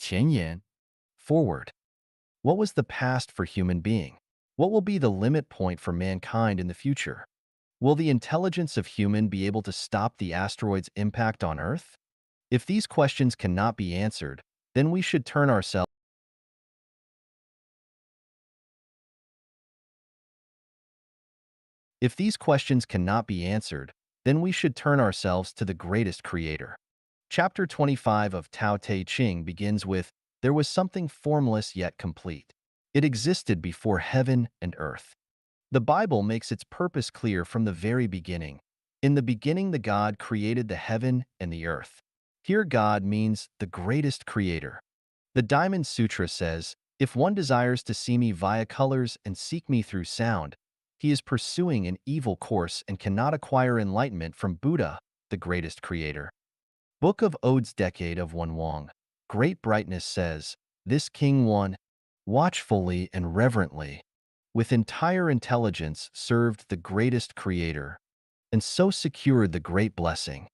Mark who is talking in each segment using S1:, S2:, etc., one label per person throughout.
S1: 前言.
S2: Forward. What was the past for human being? What will be the limit point for mankind in the future? Will the intelligence of human be able to stop the asteroid's impact on Earth? If these questions cannot be answered, then we should turn ourselves If these questions cannot be answered, then we should turn ourselves to the greatest creator. Chapter 25 of Tao Te Ching begins with, "There was something formless yet complete. It existed before heaven and earth." The Bible makes its purpose clear from the very beginning. In the beginning, the God created the heaven and the earth. Here, God means the greatest creator. The Diamond Sutra says, "If one desires to see me via colors and seek me through sound, he is pursuing an evil course and cannot acquire enlightenment from Buddha, the greatest creator." Book of Odes Decade of One Wang. Great Brightness says, "This King One, watchfully and reverently, with entire intelligence served the greatest creator, and so secured the great blessing."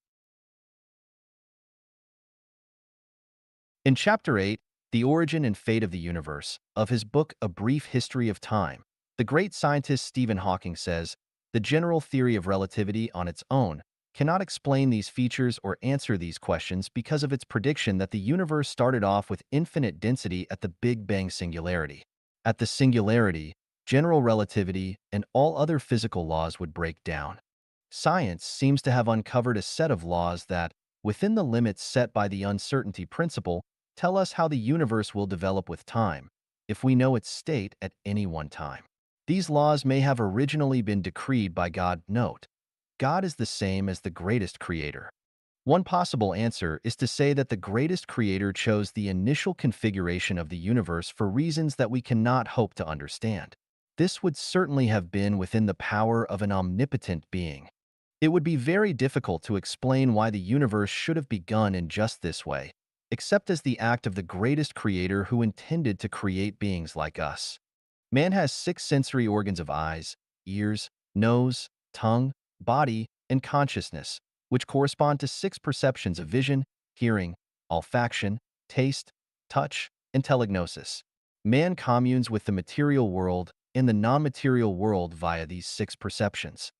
S2: In Chapter 8, The Origin and Fate of the Universe, of his book A Brief History of Time, the great scientist Stephen Hawking says, "The general theory of relativity on its own cannot explain these features or answer these questions because of its prediction that the universe started off with infinite density at the Big Bang singularity. At the singularity, general relativity and all other physical laws would break down. Science seems to have uncovered a set of laws that, within the limits set by the uncertainty principle, tell us how the universe will develop with time, if we know its state at any one time. These laws may have originally been decreed by God. Note, God is the same as the greatest creator. One possible answer is to say that the greatest creator chose the initial configuration of the universe for reasons that we cannot hope to understand. This would certainly have been within the power of an omnipotent being. It would be very difficult to explain why the universe should have begun in just this way, except as the act of the greatest creator who intended to create beings like us. Man has six sensory organs of eyes, ears, nose, tongue, body, and consciousness, which correspond to six perceptions of vision, hearing, olfaction, taste, touch, and telegnosis. Man communes with the material world and the non-material world via these six perceptions.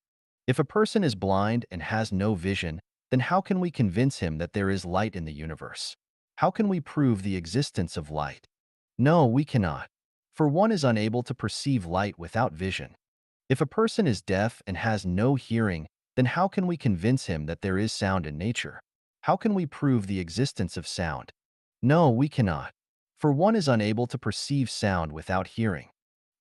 S2: If a person is blind and has no vision, then how can we convince him that there is light in the universe? How can we prove the existence of light? No, we cannot, for one is unable to perceive light without vision. If a person is deaf and has no hearing, then how can we convince him that there is sound in nature? How can we prove the existence of sound? No, we cannot, for one is unable to perceive sound without hearing.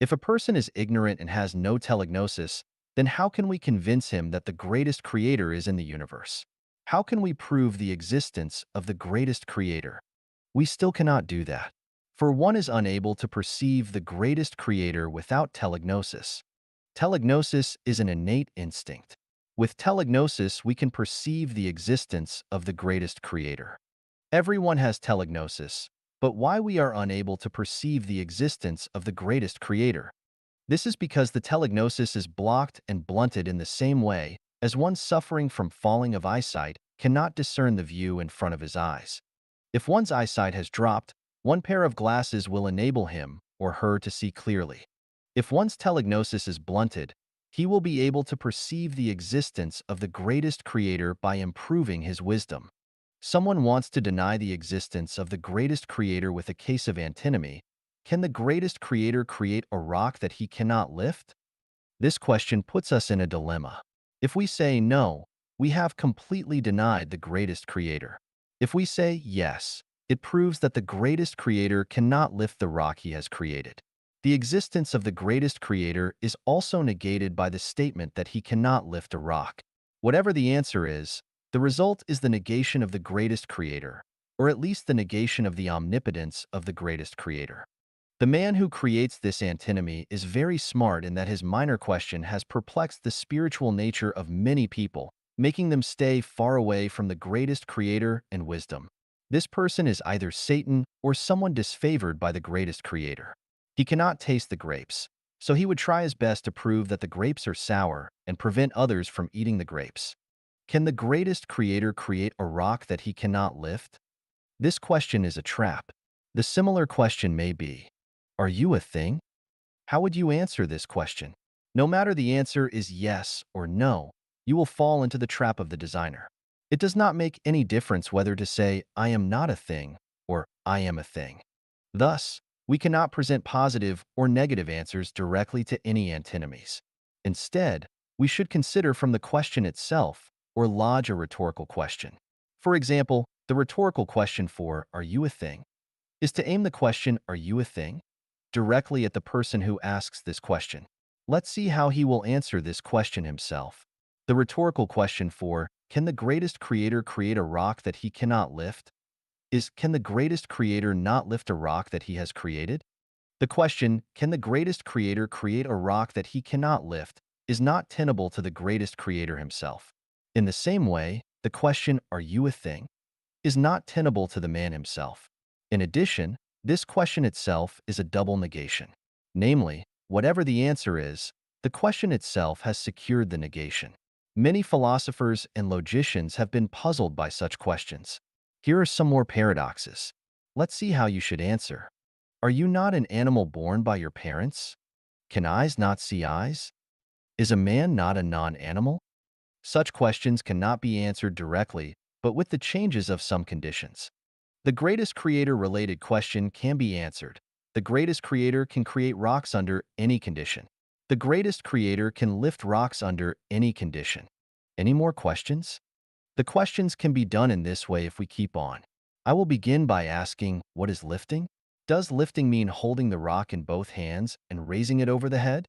S2: If a person is ignorant and has no telegnosis, then how can we convince him that the greatest creator is in the universe? How can we prove the existence of the greatest creator? We still cannot do that, for one is unable to perceive the greatest creator without telegnosis. Telegnosis is an innate instinct. With telegnosis, we can perceive the existence of the greatest creator. Everyone has telegnosis, but why we are unable to perceive the existence of the greatest creator? This is because the telegnosis is blocked and blunted in the same way as one suffering from falling of eyesight cannot discern the view in front of his eyes. If one's eyesight has dropped, one pair of glasses will enable him or her to see clearly. If one's telegnosis is blunted, he will be able to perceive the existence of the greatest creator by improving his wisdom. Someone wants to deny the existence of the greatest creator with a case of antinomy. Can the greatest creator create a rock that he cannot lift? This question puts us in a dilemma. If we say no, we have completely denied the greatest creator. If we say yes, it proves that the greatest creator cannot lift the rock he has created. The existence of the greatest creator is also negated by the statement that he cannot lift a rock. Whatever the answer is, the result is the negation of the greatest creator, or at least the negation of the omnipotence of the greatest creator. The man who creates this antinomy is very smart in that his minor question has perplexed the spiritual nature of many people, making them stay far away from the greatest creator and wisdom. This person is either Satan or someone disfavored by the greatest creator. He cannot taste the grapes, so he would try his best to prove that the grapes are sour and prevent others from eating the grapes. Can the greatest creator create a rock that he cannot lift? This question is a trap. The similar question may be, are you a thing? How would you answer this question? No matter the answer is yes or no, you will fall into the trap of the designer. It does not make any difference whether to say, I am not a thing, or I am a thing. Thus, we cannot present positive or negative answers directly to any antinomies. Instead, we should consider from the question itself or lodge a rhetorical question. For example, the rhetorical question for, are you a thing, is to aim the question, are you a thing, directly at the person who asks this question. Let's see how he will answer this question himself. The rhetorical question for, can the greatest creator create a rock that he cannot lift, is, can the greatest creator not lift a rock that he has created? The question, can the greatest creator create a rock that he cannot lift, is not tenable to the greatest creator himself. In the same way, the question, are you a thing, is not tenable to the man himself. In addition, this question itself is a double negation. Namely, whatever the answer is, the question itself has secured the negation. Many philosophers and logicians have been puzzled by such questions. Here are some more paradoxes. Let's see how you should answer. Are you not an animal born by your parents? Can eyes not see eyes? Is a man not a non-animal? Such questions cannot be answered directly, but with the changes of some conditions. The greatest creator-related question can be answered. The greatest creator can create rocks under any condition. The greatest creator can lift rocks under any condition. Any more questions? The questions can be done in this way if we keep on. I will begin by asking, what is lifting? Does lifting mean holding the rock in both hands and raising it over the head?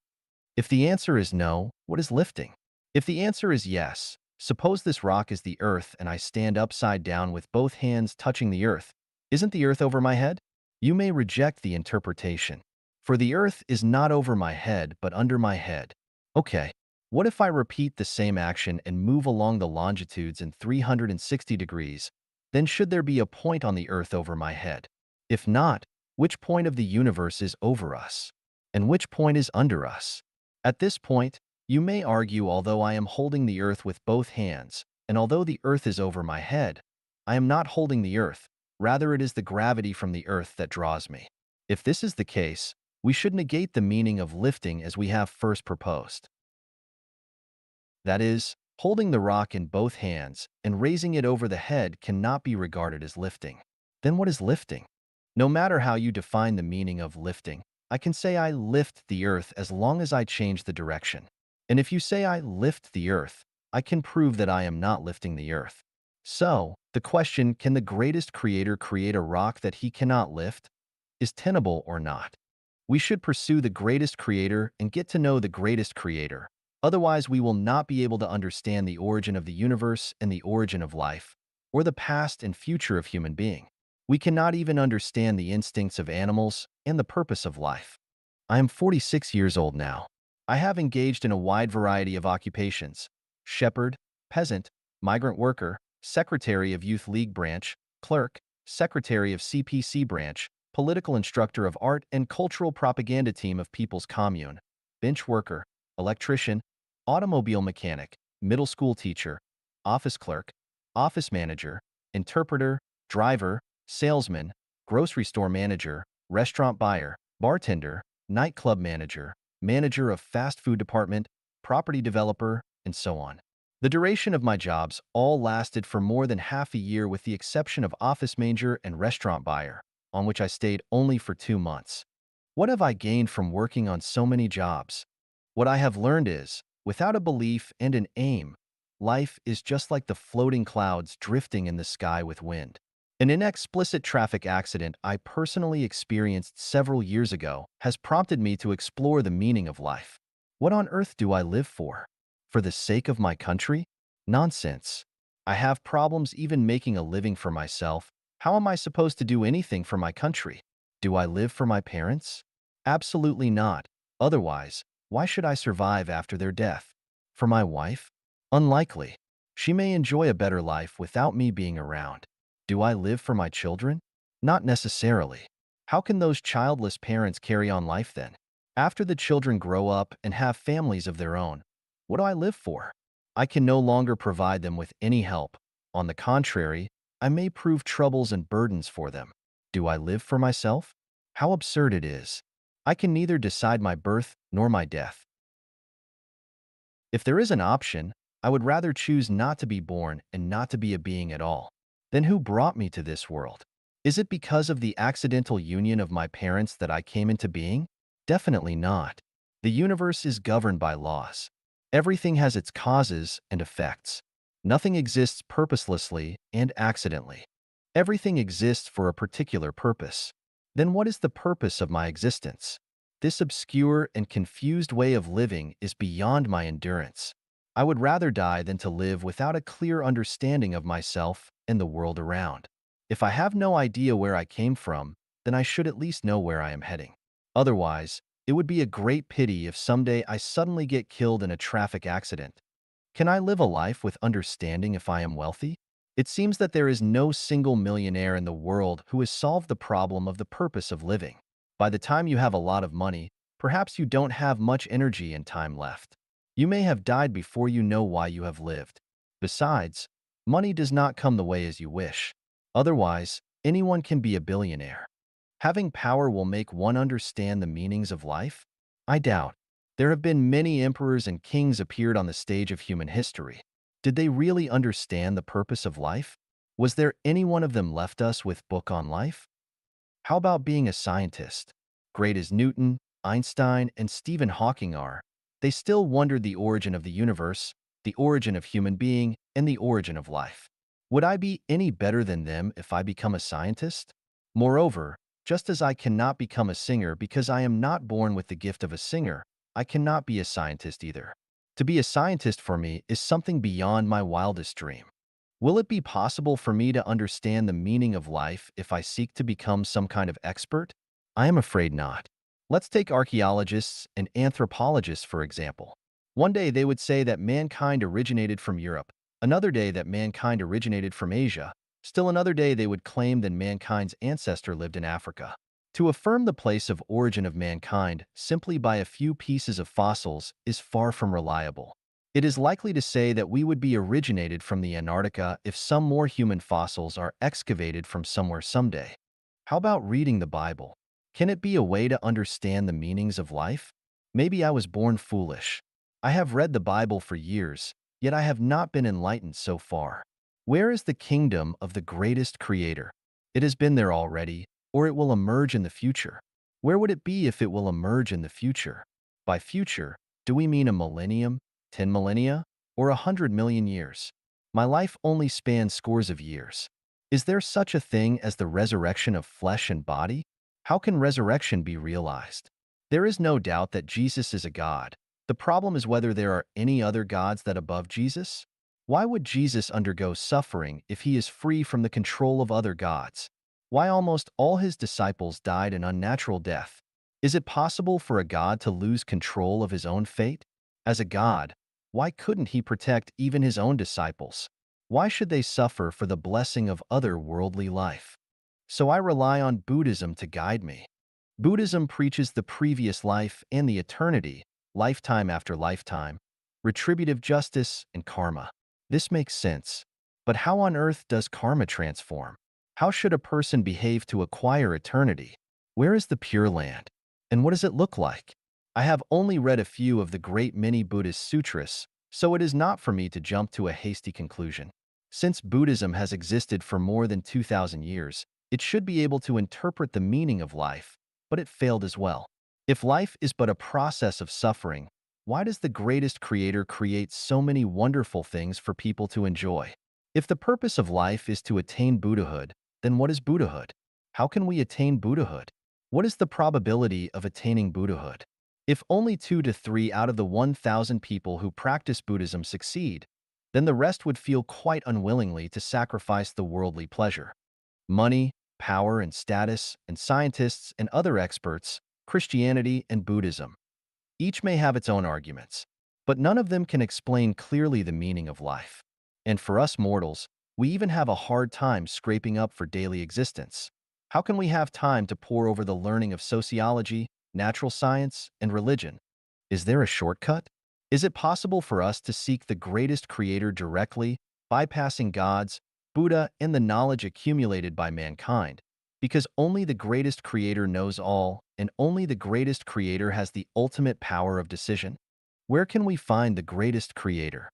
S2: If the answer is no, what is lifting? If the answer is yes, suppose this rock is the earth and I stand upside down with both hands touching the earth. Isn't the earth over my head? You may reject the interpretation. For the earth is not over my head, but under my head. Okay, what if I repeat the same action and move along the longitudes in 360 degrees? Then should there be a point on the earth over my head? If not, which point of the universe is over us? And which point is under us? At this point, you may argue, although I am holding the earth with both hands, and although the earth is over my head, I am not holding the earth, rather it is the gravity from the earth that draws me. If this is the case, we should negate the meaning of lifting as we have first proposed. That is, holding the rock in both hands and raising it over the head cannot be regarded as lifting. Then what is lifting? No matter how you define the meaning of lifting, I can say I lift the earth as long as I change the direction. And if you say I lift the earth, I can prove that I am not lifting the earth. So, the question, can the greatest creator create a rock that he cannot lift, is tenable or not? We should pursue the greatest creator and get to know the greatest creator. Otherwise, we will not be able to understand the origin of the universe and the origin of life, or the past and future of human being. We cannot even understand the instincts of animals and the purpose of life. I am 46 years old now. I have engaged in a wide variety of occupations: shepherd, peasant, migrant worker, secretary of Youth League branch, clerk, secretary of CPC branch, political instructor of art and cultural propaganda team of People's Commune, bench worker, electrician, automobile mechanic, middle school teacher, office clerk, office manager, interpreter, driver, salesman, grocery store manager, restaurant buyer, bartender, nightclub manager, manager of fast food department, property developer, and so on. The duration of my jobs all lasted for more than half a year with the exception of office manager and restaurant buyer, on which I stayed only for 2 months. What have I gained from working on so many jobs? What I have learned is, without a belief and an aim, life is just like the floating clouds drifting in the sky with wind. An inexplicit traffic accident I personally experienced several years ago has prompted me to explore the meaning of life. What on earth do I live for? For the sake of my country? Nonsense. I have problems even making a living for myself. How am I supposed to do anything for my country? Do I live for my parents? Absolutely not. Otherwise, why should I survive after their death? For my wife? Unlikely. She may enjoy a better life without me being around. Do I live for my children? Not necessarily. How can those childless parents carry on life then? After the children grow up and have families of their own, what do I live for? I can no longer provide them with any help. On the contrary, I may prove troubles and burdens for them. Do I live for myself? How absurd it is. I can neither decide my birth nor my death. If there is an option, I would rather choose not to be born and not to be a being at all. Then who brought me to this world? Is it because of the accidental union of my parents that I came into being? Definitely not. The universe is governed by laws. Everything has its causes and effects. Nothing exists purposelessly and accidentally. Everything exists for a particular purpose. Then what is the purpose of my existence? This obscure and confused way of living is beyond my endurance. I would rather die than to live without a clear understanding of myself and the world around. If I have no idea where I came from, then I should at least know where I am heading. Otherwise, it would be a great pity if someday I suddenly get killed in a traffic accident. Can I live a life with understanding if I am wealthy? It seems that there is no single millionaire in the world who has solved the problem of the purpose of living. By the time you have a lot of money, perhaps you don't have much energy and time left. You may have died before you know why you have lived. Besides, money does not come the way as you wish. Otherwise, anyone can be a billionaire. Having power will make one understand the meanings of life? I doubt. There have been many emperors and kings appeared on the stage of human history. Did they really understand the purpose of life? Was there any one of them left us with book on life? How about being a scientist? Great as Newton, Einstein, and Stephen Hawking are, they still wondered the origin of the universe, the origin of human being, and the origin of life. Would I be any better than them if I become a scientist? Moreover, just as I cannot become a singer because I am not born with the gift of a singer, I cannot be a scientist either. To be a scientist for me is something beyond my wildest dream. Will it be possible for me to understand the meaning of life if I seek to become some kind of expert? I am afraid not. Let's take archaeologists and anthropologists, for example. One day they would say that mankind originated from Europe, another day that mankind originated from Asia, still another day they would claim that mankind's ancestor lived in Africa. To affirm the place of origin of mankind simply by a few pieces of fossils is far from reliable. It is likely to say that we would be originated from the Antarctica if some more human fossils are excavated from somewhere someday. How about reading the Bible? Can it be a way to understand the meanings of life? Maybe I was born foolish. I have read the Bible for years, yet I have not been enlightened so far. Where is the kingdom of the greatest creator? It has been there already, or it will emerge in the future. Where would it be if it will emerge in the future? By future, do we mean a millennium, 10 millennia, or 100 million years? My life only spans scores of years. Is there such a thing as the resurrection of flesh and body? How can resurrection be realized? There is no doubt that Jesus is a God. The problem is whether there are any other gods that above Jesus? Why would Jesus undergo suffering if he is free from the control of other gods? Why almost all his disciples died an unnatural death? Is it possible for a God to lose control of his own fate? As a God, why couldn't he protect even his own disciples? Why should they suffer for the blessing of other worldly life? So I rely on Buddhism to guide me. Buddhism preaches the previous life and the eternity, lifetime after lifetime, retributive justice and karma. This makes sense. But how on earth does karma transform? How should a person behave to acquire eternity? Where is the Pure Land? And what does it look like? I have only read a few of the great many Buddhist sutras, so it is not for me to jump to a hasty conclusion. Since Buddhism has existed for more than 2,000 years, it should be able to interpret the meaning of life, but it failed as well. If life is but a process of suffering, why does the greatest creator create so many wonderful things for people to enjoy? If the purpose of life is to attain Buddhahood, then what is Buddhahood? How can we attain Buddhahood? What is the probability of attaining Buddhahood? If only 2 to 3 out of the 1,000 people who practice Buddhism succeed, then the rest would feel quite unwillingly to sacrifice the worldly pleasure. Money, power and status, and scientists and other experts, Christianity and Buddhism. Each may have its own arguments, but none of them can explain clearly the meaning of life. And for us mortals, we even have a hard time scraping up for daily existence. How can we have time to pore over the learning of sociology, natural science, and religion? Is there a shortcut? Is it possible for us to seek the greatest creator directly, bypassing gods, Buddha, and the knowledge accumulated by mankind? Because only the greatest creator knows all, and only the greatest creator has the ultimate power of decision. Where can we find the greatest creator?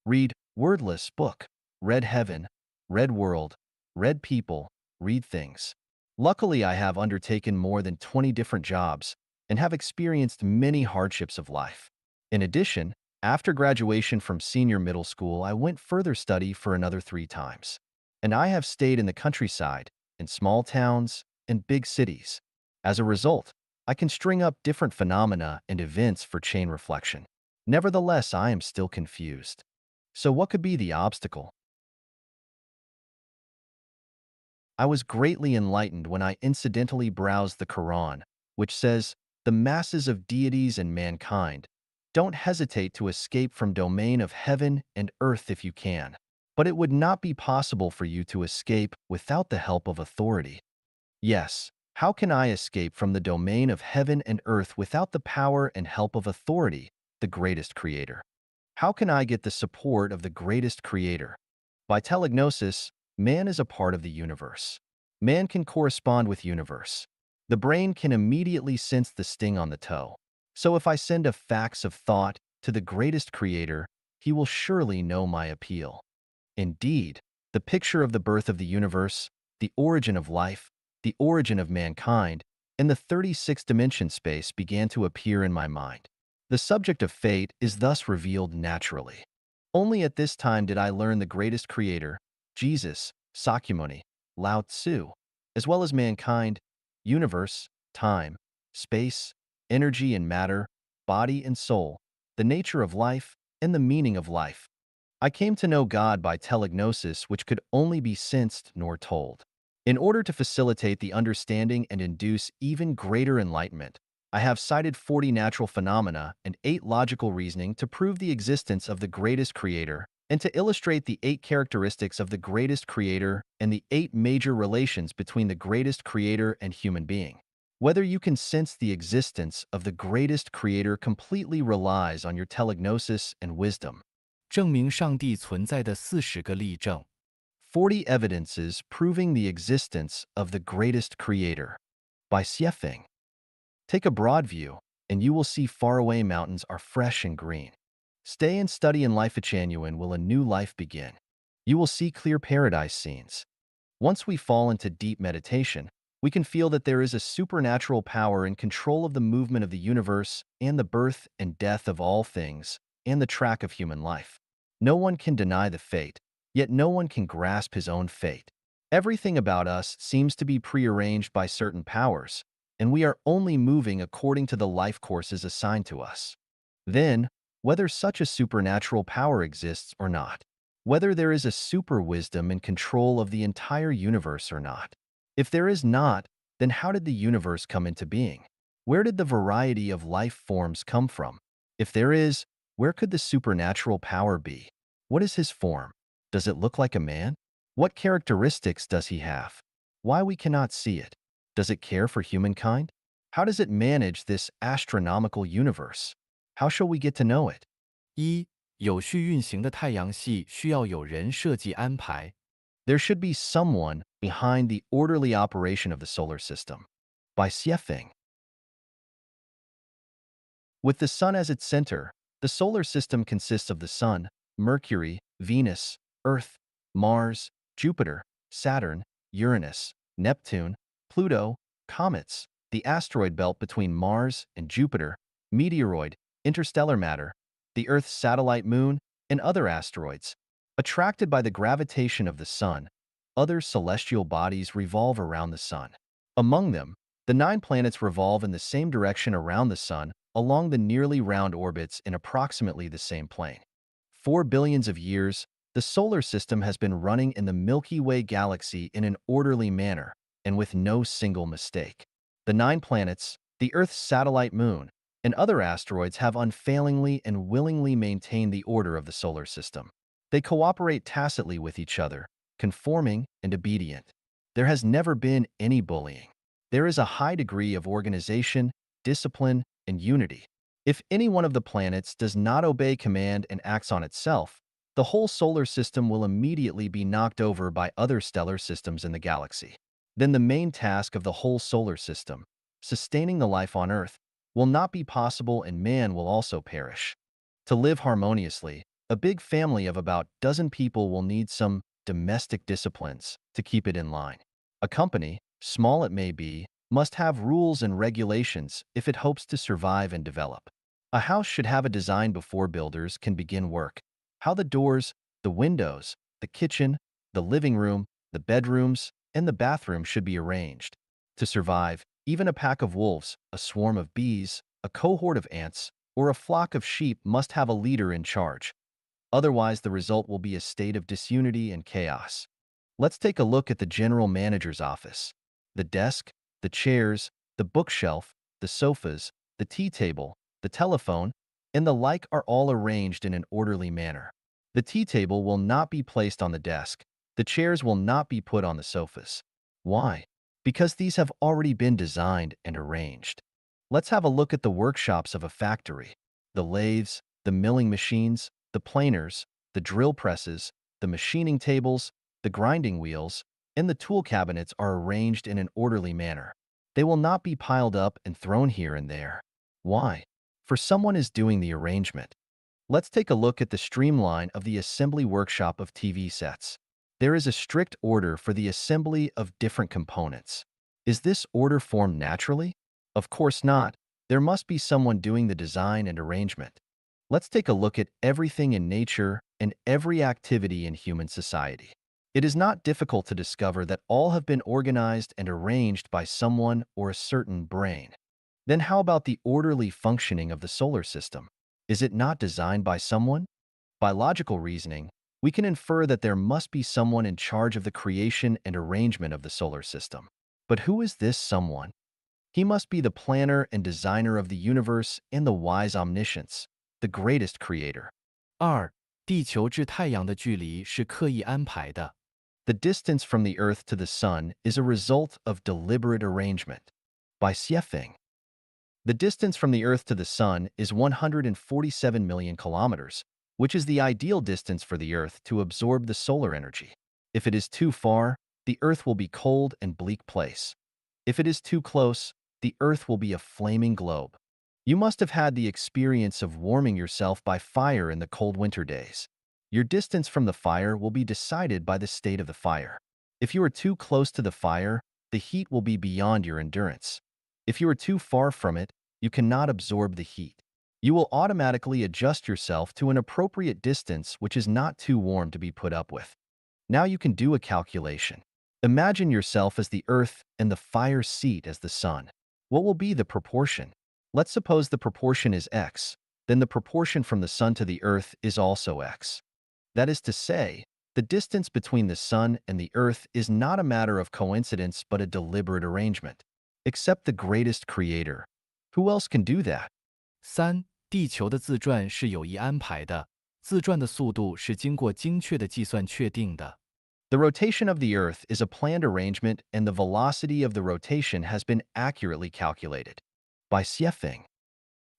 S2: Read Wordless book, Read Heaven, Read World, Read People, Read Things. Luckily, I have undertaken more than 20 different jobs and have experienced many hardships of life. In addition, after graduation from senior middle school, I went further study for another 3 times. And I have stayed in the countryside, in small towns, and big cities. As a result, I can string up different phenomena and events for chain reflection. Nevertheless, I am still confused. So what could be the obstacle? I was greatly enlightened when I incidentally browsed the Quran, which says, "The masses of deities and mankind. Don't hesitate to escape from domain of heaven and earth if you can. But it would not be possible for you to escape without the help of authority." Yes, how can I escape from the domain of heaven and earth without the power and help of authority, the greatest creator? How can I get the support of the greatest creator? By telegnosis, man is a part of the universe. Man can correspond with universe. The brain can immediately sense the sting on the toe. So if I send a fax of thought to the greatest creator, he will surely know my appeal. Indeed, the picture of the birth of the universe, the origin of life, the origin of mankind, and the 36 dimension space began to appear in my mind. The subject of fate is thus revealed naturally. Only at this time did I learn the greatest creator, Jesus, Sakyamuni, Lao Tzu, as well as mankind, universe, time, space, energy and matter, body and soul, the nature of life, and the meaning of life. I came to know God by telegnosis, which could only be sensed nor told. In order to facilitate the understanding and induce even greater enlightenment, I have cited 40 natural phenomena and 8 logical reasoning to prove the existence of the greatest creator and to illustrate the 8 characteristics of the greatest creator and the 8 major relations between the greatest creator and human being. Whether you can sense the existence of the greatest creator completely relies on your telegnosis and wisdom.
S1: 证明上帝存在的40个例证。
S2: 40 evidences proving the existence of the greatest creator. By Xiefeng. Take a broad view, and you will see faraway mountains are fresh and green. Stay and study in life genuine will a new life begin. You will see clear paradise scenes. Once we fall into deep meditation, we can feel that there is a supernatural power in control of the movement of the universe and the birth and death of all things and the track of human life. No one can deny the fate, yet no one can grasp his own fate. Everything about us seems to be prearranged by certain powers, and we are only moving according to the life courses assigned to us. Then, whether such a supernatural power exists or not, whether there is a super wisdom in control of the entire universe or not. If there is not, then how did the universe come into being? Where did the variety of life forms come from? If there is, where could the supernatural power be? What is his form? Does it look like a man? What characteristics does he have? Why we cannot see it? Does it care for humankind? How does it manage this astronomical universe? How shall we get to know it?
S1: 一、有序运行的太阳系需要有人设计安排。
S2: There should be someone behind the orderly operation of the solar system. By Xiefeng. With the Sun as its center, the solar system consists of the Sun, Mercury, Venus, Earth, Mars, Jupiter, Saturn, Uranus, Neptune, Pluto, comets, the asteroid belt between Mars and Jupiter, meteoroid, interstellar matter, the Earth's satellite moon, and other asteroids. Attracted by the gravitation of the Sun, other celestial bodies revolve around the Sun. Among them, the 9 planets revolve in the same direction around the Sun along the nearly round orbits in approximately the same plane. For billions of years, the solar system has been running in the Milky Way galaxy in an orderly manner and with no single mistake. The 9 planets, the Earth's satellite moon, and other asteroids have unfailingly and willingly maintained the order of the solar system. They cooperate tacitly with each other, conforming and obedient. There has never been any bullying. There is a high degree of organization, discipline, and unity. If any one of the planets does not obey command and acts on itself, the whole solar system will immediately be knocked over by other stellar systems in the galaxy. then the main task of the whole solar system, sustaining the life on Earth, will not be possible and man will also perish. To live harmoniously, a big family of about dozen people will need some domestic disciplines to keep it in line. A company, small it may be, must have rules and regulations if it hopes to survive and develop. A house should have a design before builders can begin work. How the doors, the windows, the kitchen, the living room, the bedrooms, and the bathroom should be arranged. To survive, even a pack of wolves, a swarm of bees, a cohort of ants, or a flock of sheep must have a leader in charge. Otherwise, the result will be a state of disunity and chaos. Let's take a look at the general manager's office. The desk, the chairs, the bookshelf, the sofas, the tea table, the telephone, and the like are all arranged in an orderly manner. The tea table will not be placed on the desk. The chairs will not be put on the sofas. Why? Because these have already been designed and arranged. Let's have a look at the workshops of a factory. The lathes, the milling machines, the planers, the drill presses, the machining tables, the grinding wheels, and the tool cabinets are arranged in an orderly manner. They will not be piled up and thrown here and there. Why? For someone is doing the arrangement. Let's take a look at the streamline of the assembly workshop of TV sets. There is a strict order for the assembly of different components. Is this order formed naturally? Of course not. There must be someone doing the design and arrangement. Let's take a look at everything in nature and every activity in human society. It is not difficult to discover that all have been organized and arranged by someone or a certain brain. Then how about the orderly functioning of the solar system? Is it not designed by someone? By logical reasoning, we can infer that there must be someone in charge of the creation and arrangement of the solar system. But who is this someone? He must be the planner and designer of the universe and the wise omniscience, the greatest creator.
S1: 二、地球至太阳的距离是刻意安排的。
S2: The distance from the Earth to the Sun is a result of deliberate arrangement. By Xiefeng. The distance from the Earth to the Sun is 147 million kilometers, which is the ideal distance for the Earth to absorb the solar energy. If it is too far, the Earth will be cold and bleak place. If it is too close, the Earth will be a flaming globe. You must have had the experience of warming yourself by fire in the cold winter days. Your distance from the fire will be decided by the state of the fire. If you are too close to the fire, the heat will be beyond your endurance. If you are too far from it, you cannot absorb the heat. You will automatically adjust yourself to an appropriate distance which is not too warm to be put up with. Now you can do a calculation. Imagine yourself as the Earth and the fire's seat as the Sun. What will be the proportion? Let's suppose the proportion is x, then the proportion from the Sun to the Earth is also x. That is to say, the distance between the Sun and the Earth is not a matter of coincidence but a deliberate arrangement. Except the greatest creator. Who else can do that?
S1: 三、地球的自转是有意安排的，自转的速度是经过精确的计算确定的。
S2: The rotation of the Earth is a planned arrangement and the velocity of the rotation has been accurately calculated. By Xiefeng.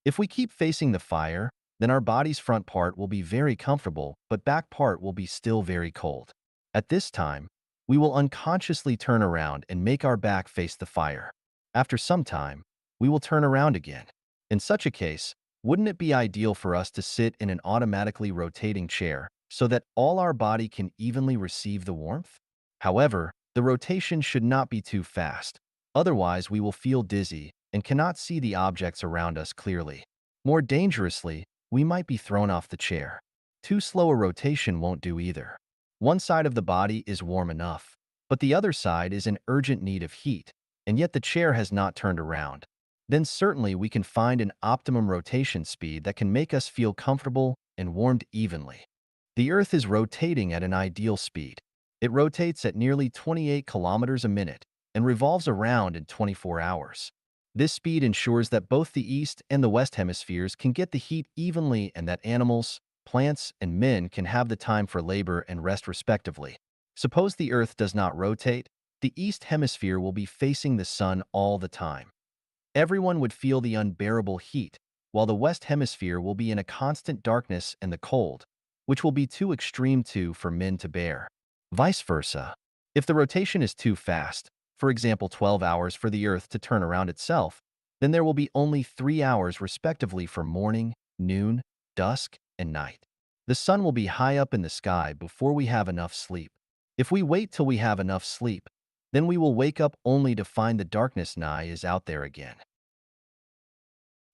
S2: If we keep facing the fire, then our body's front part will be very comfortable, but back part will be still very cold. At this time, we will unconsciously turn around and make our back face the fire. After some time, we will turn around again. In such a case, wouldn't it be ideal for us to sit in an automatically rotating chair so that all our body can evenly receive the warmth? However, the rotation should not be too fast. Otherwise, we will feel dizzy and cannot see the objects around us clearly. More dangerously, we might be thrown off the chair. Too slow a rotation won't do either. One side of the body is warm enough, but the other side is in urgent need of heat, and yet the chair has not turned around. Then certainly we can find an optimum rotation speed that can make us feel comfortable and warmed evenly. The Earth is rotating at an ideal speed. It rotates at nearly 28 kilometers a minute and revolves around in 24 hours. This speed ensures that both the East and the West hemispheres can get the heat evenly and that animals, plants, and men can have the time for labor and rest respectively. Suppose the Earth does not rotate, the East hemisphere will be facing the sun all the time. Everyone would feel the unbearable heat, while the West hemisphere will be in a constant darkness and the cold, which will be too extreme for men to bear. Vice versa. If the rotation is too fast, for example 12 hours for the Earth to turn around itself, then there will be only 3 hours respectively for morning, noon, dusk, and night. The sun will be high up in the sky before we have enough sleep. If we wait till we have enough sleep, then we will wake up only to find the darkness nigh is out there again.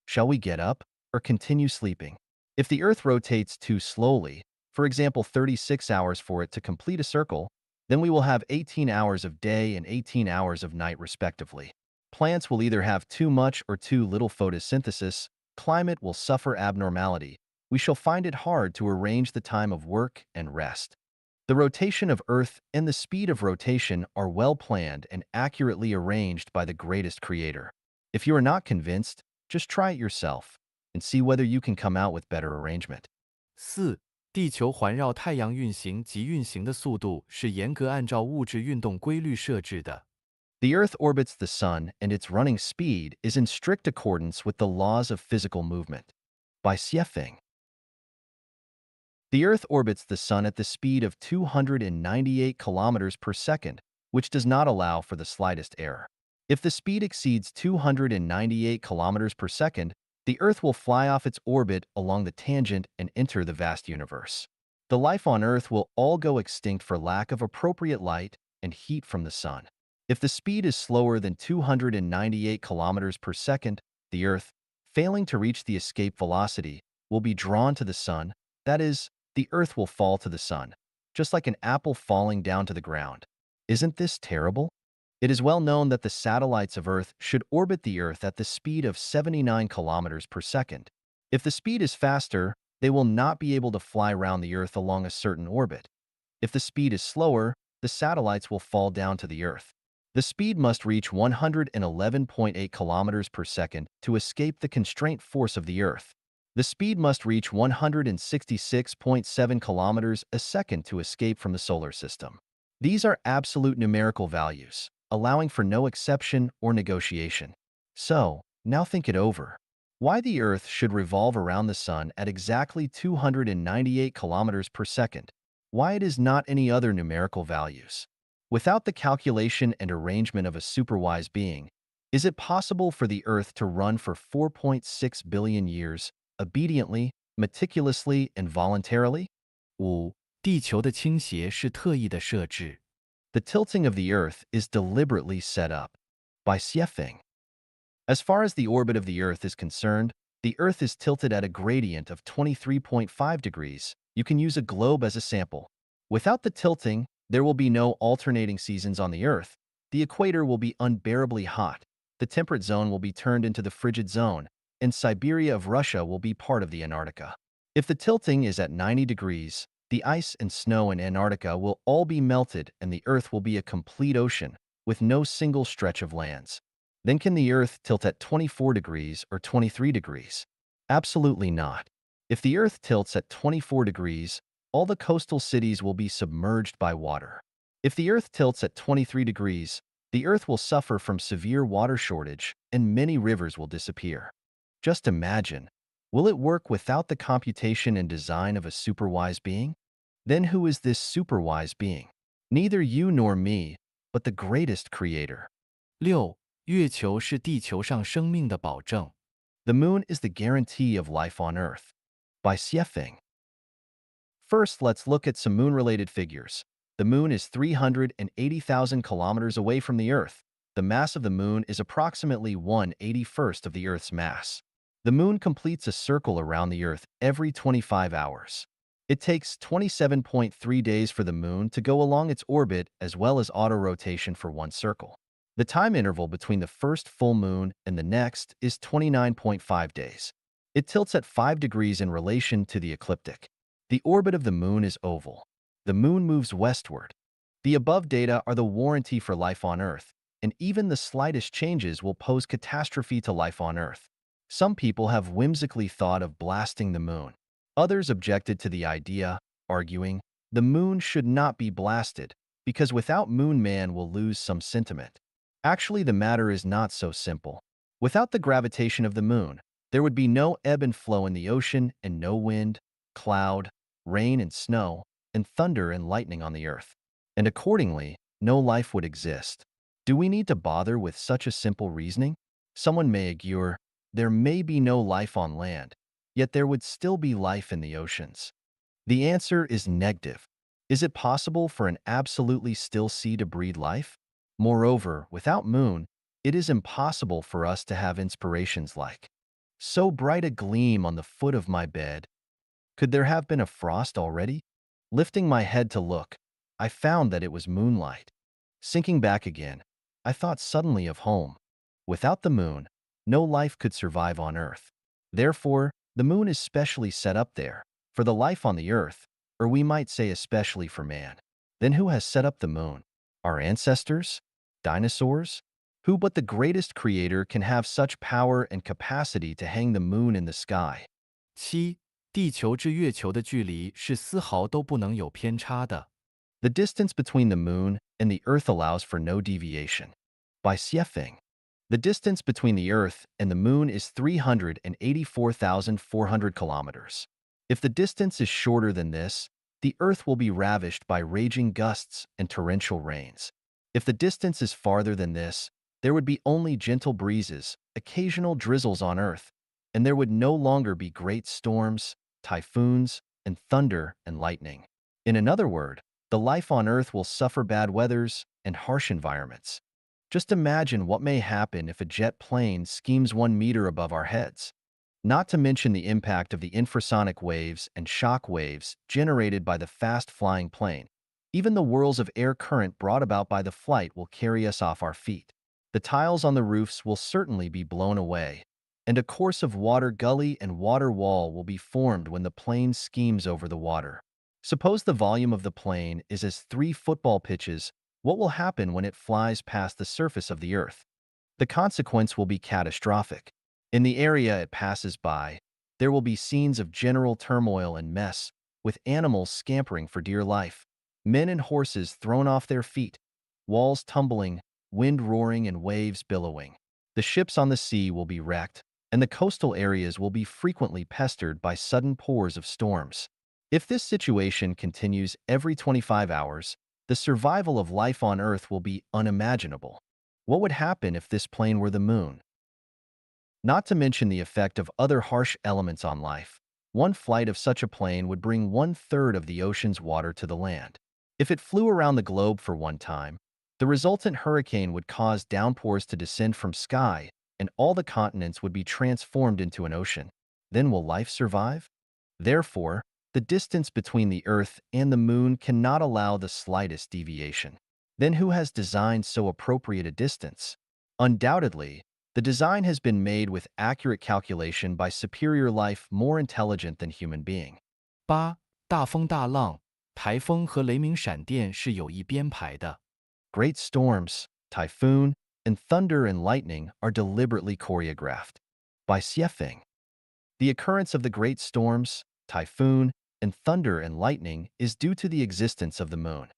S2: Shall we get up or continue sleeping? If the Earth rotates too slowly, for example 36 hours for it to complete a circle, then we will have 18 hours of day and 18 hours of night respectively. Plants will either have too much or too little photosynthesis, climate will suffer abnormality. We shall find it hard to arrange the time of work and rest. The rotation of Earth and the speed of rotation are well planned and accurately arranged by the greatest creator. If you are not convinced, just try it yourself and see whether you can come out with better arrangement.
S1: 四、地球环绕太阳运行及运行的速度是严格按照物质运动规律设置的。
S2: The Earth orbits the Sun and its running speed is in strict accordance with the laws of physical movement. By Xiefeng. The Earth orbits the Sun at the speed of 298 kilometers per second, which does not allow for the slightest error. If the speed exceeds 298 kilometers per second, the Earth will fly off its orbit along the tangent and enter the vast universe. The life on Earth will all go extinct for lack of appropriate light and heat from the Sun. If the speed is slower than 298 kilometers per second, the Earth, failing to reach the escape velocity, will be drawn to the Sun. That is, the Earth will fall to the Sun, just like an apple falling down to the ground. Isn't this terrible? It is well known that the satellites of Earth should orbit the Earth at the speed of 79 kilometers per second. If the speed is faster, they will not be able to fly around the Earth along a certain orbit. If the speed is slower, the satellites will fall down to the Earth. The speed must reach 111.8 kilometers per second to escape the constraint force of the Earth. The speed must reach 166.7 kilometers a second to escape from the solar system. These are absolute numerical values, allowing for no exception or negotiation. So, now think it over. Why the Earth should revolve around the Sun at exactly 298 kilometers per second? Why it is not any other numerical values? Without the calculation and arrangement of a superwise being, is it possible for the Earth to run for 4.6 billion years, obediently, meticulously, and voluntarily?
S1: 五、地球的倾斜是特意的设置。
S2: The tilting of the Earth is deliberately set up. By Xiefeng. As far as the orbit of the Earth is concerned, the Earth is tilted at a gradient of 23.5 degrees. You can use a globe as a sample. Without the tilting, there will be no alternating seasons on the Earth. The equator will be unbearably hot. The temperate zone will be turned into the frigid zone, and Siberia of Russia will be part of the Antarctica. If the tilting is at 90 degrees, the ice and snow in Antarctica will all be melted and the Earth will be a complete ocean, with no single stretch of lands. Then can the Earth tilt at 24 degrees or 23 degrees? Absolutely not. If the Earth tilts at 24 degrees, all the coastal cities will be submerged by water. If the Earth tilts at 23 degrees, the Earth will suffer from severe water shortage and many rivers will disappear. Just imagine, will it work without the computation and design of a superwise being? Then who is this superwise being? Neither you nor me, but the greatest creator.
S1: 六、月球是地球上生命的保证。
S2: The moon is the guarantee of life on Earth. By Xiefeng. First, let's look at some moon-related figures. The moon is 380,000 kilometers away from the Earth. The mass of the moon is approximately 1/81st of the Earth's mass. The moon completes a circle around the Earth every 25 hours. It takes 27.3 days for the moon to go along its orbit as well as auto-rotation for one circle. The time interval between the first full moon and the next is 29.5 days. It tilts at 5 degrees in relation to the ecliptic. The orbit of the moon is oval. The moon moves westward. The above data are the warranty for life on Earth, and even the slightest changes will pose catastrophe to life on Earth. Some people have whimsically thought of blasting the moon. Others objected to the idea, arguing, the moon should not be blasted, because without moon man will lose some sentiment. Actually, the matter is not so simple. Without the gravitation of the moon, there would be no ebb and flow in the ocean and no wind, cloud, rain and snow, and thunder and lightning on the Earth. And accordingly, no life would exist. Do we need to bother with such a simple reasoning? Someone may argue, there may be no life on land, yet there would still be life in the oceans. The answer is negative. Is it possible for an absolutely still sea to breed life? Moreover, without moon, it is impossible for us to have inspirations like, so bright a gleam on the foot of my bed. Could there have been a frost already? Lifting my head to look, I found that it was moonlight. Sinking back again, I thought suddenly of home. Without the moon, no life could survive on Earth. Therefore, the moon is specially set up there, for the life on the Earth, or we might say especially for man. Then who has set up the moon? Our ancestors? Dinosaurs? Who but the greatest creator can have such power and capacity to hang the moon in the sky?
S1: 七，地球至月球的距离是丝毫都不能有偏差的。
S2: The distance between the moon and the Earth allows for no deviation. By Xiefeng, the distance between the Earth and the moon is 384,400 kilometers. If the distance is shorter than this, the Earth will be ravished by raging gusts and torrential rains. If the distance is farther than this, there would be only gentle breezes, occasional drizzles on Earth, and there would no longer be great storms, typhoons, and thunder and lightning. In another word, the life on Earth will suffer bad weathers and harsh environments. Just imagine what may happen if a jet plane schemes 1 meter above our heads. Not to mention the impact of the infrasonic waves and shock waves generated by the fast-flying plane. Even the whirls of air current brought about by the flight will carry us off our feet. The tiles on the roofs will certainly be blown away, and a course of water gully and water wall will be formed when the plane schemes over the water. Suppose the volume of the plane is as 3 football pitches. What will happen when it flies past the surface of the Earth? The consequence will be catastrophic. In the area it passes by, there will be scenes of general turmoil and mess, with animals scampering for dear life, men and horses thrown off their feet, walls tumbling, wind roaring and waves billowing. The ships on the sea will be wrecked, and the coastal areas will be frequently pestered by sudden pours of storms. If this situation continues every 25 hours, the survival of life on Earth will be unimaginable. What would happen if this plane were the moon? Not to mention the effect of other harsh elements on life. One flight of such a plane would bring 1/3 of the ocean's water to the land. If it flew around the globe for one time, the resultant hurricane would cause downpours to descend from sky, and all the continents would be transformed into an ocean. Then will life survive? Therefore, the distance between the Earth and the moon cannot allow the slightest deviation. Then who has designed so appropriate a distance? Undoubtedly, the design has been made with accurate calculation by superior life more intelligent than human being.
S1: 八，大风大浪、台风和雷鸣闪电是有意编排的。
S2: Great storms, typhoon, and thunder and lightning are deliberately choreographed. By Xiefeng, the occurrence of the great storms, typhoon, and thunder and lightning is due to the existence of the moon.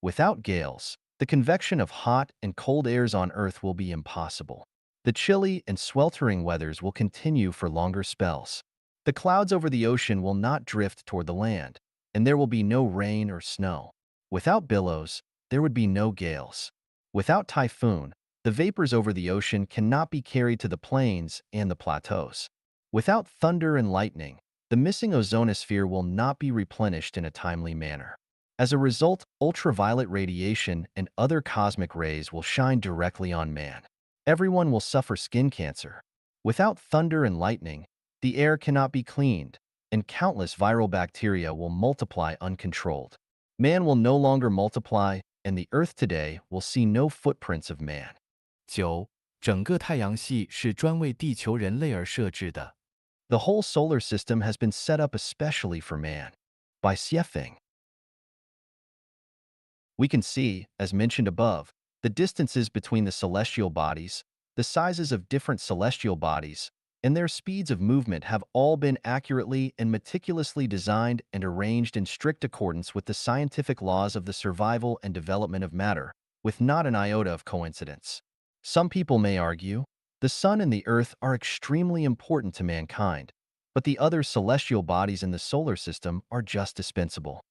S2: Without gales, the convection of hot and cold airs on Earth will be impossible. The chilly and sweltering weathers will continue for longer spells. The clouds over the ocean will not drift toward the land, and there will be no rain or snow. Without billows, there would be no gales. Without typhoon, the vapors over the ocean cannot be carried to the plains and the plateaus. Without thunder and lightning, the missing ozonosphere will not be replenished in a timely manner. As a result, ultraviolet radiation and other cosmic rays will shine directly on man. Everyone will suffer skin cancer. Without thunder and lightning, the air cannot be cleaned, and countless viral bacteria will multiply uncontrolled. Man will no longer multiply, and the Earth today will see no footprints of man.
S1: 九，整个太阳系是专为地球人类而设置的。
S2: The whole solar system has been set up especially for man. By Xiefeng, we can see, as mentioned above, the distances between the celestial bodies, the sizes of different celestial bodies, and their speeds of movement have all been accurately and meticulously designed and arranged in strict accordance with the scientific laws of the survival and development of matter, with not an iota of coincidence. Some people may argue, the Sun and the Earth are extremely important to mankind, but the other celestial bodies in the solar system are just dispensable.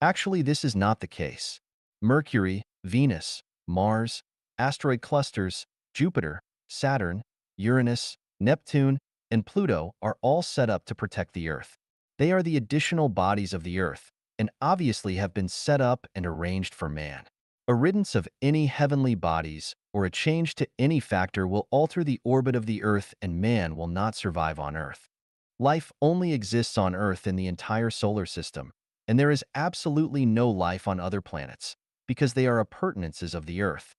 S2: Actually, this is not the case. Mercury, Venus, Mars, Asteroid clusters, Jupiter, Saturn, Uranus, Neptune, and Pluto are all set up to protect the Earth. They are the additional bodies of the Earth, and obviously have been set up and arranged for man. A riddance of any heavenly bodies or a change to any factor will alter the orbit of the Earth, and man will not survive on Earth. Life only exists on Earth in the entire solar system, and there is absolutely no life on other planets, because they are appurtenances of the Earth.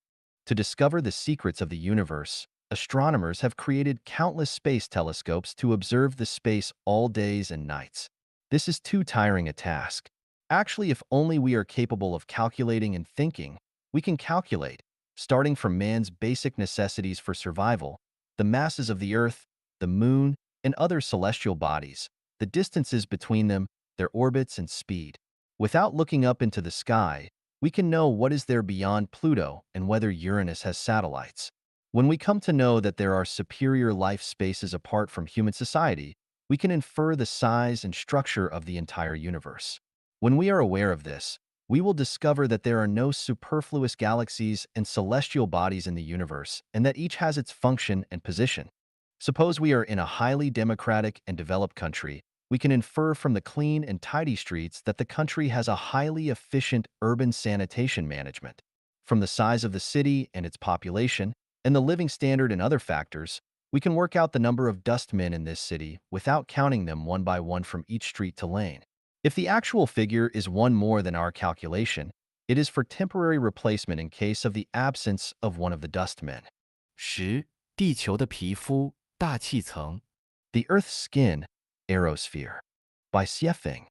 S2: To discover the secrets of the universe, astronomers have created countless space telescopes to observe the space all days and nights. This is too tiring a task. Actually, if only we are capable of calculating and thinking, we can calculate, starting from man's basic necessities for survival, the masses of the Earth, the Moon, and other celestial bodies, the distances between them, their orbits and speed. Without looking up into the sky, we can know what is there beyond Pluto and whether Uranus has satellites. When we come to know that there are superior life spaces apart from human society, we can infer the size and structure of the entire universe. When we are aware of this, we will discover that there are no superfluous galaxies and celestial bodies in the universe, and that each has its function and position. Suppose we are in a highly democratic and developed country. We can infer from the clean and tidy streets that the country has a highly efficient urban sanitation management. From the size of the city and its population, and the living standard and other factors, we can work out the number of dustmen in this city without counting them one by one from each street to lane. If the actual figure is one more than our calculation, it is for temporary replacement in case of the absence of one of the dustmen.
S1: 10. 地球的皮肤大气层
S2: The Earth's skin, aerosphere. By Xiefeng.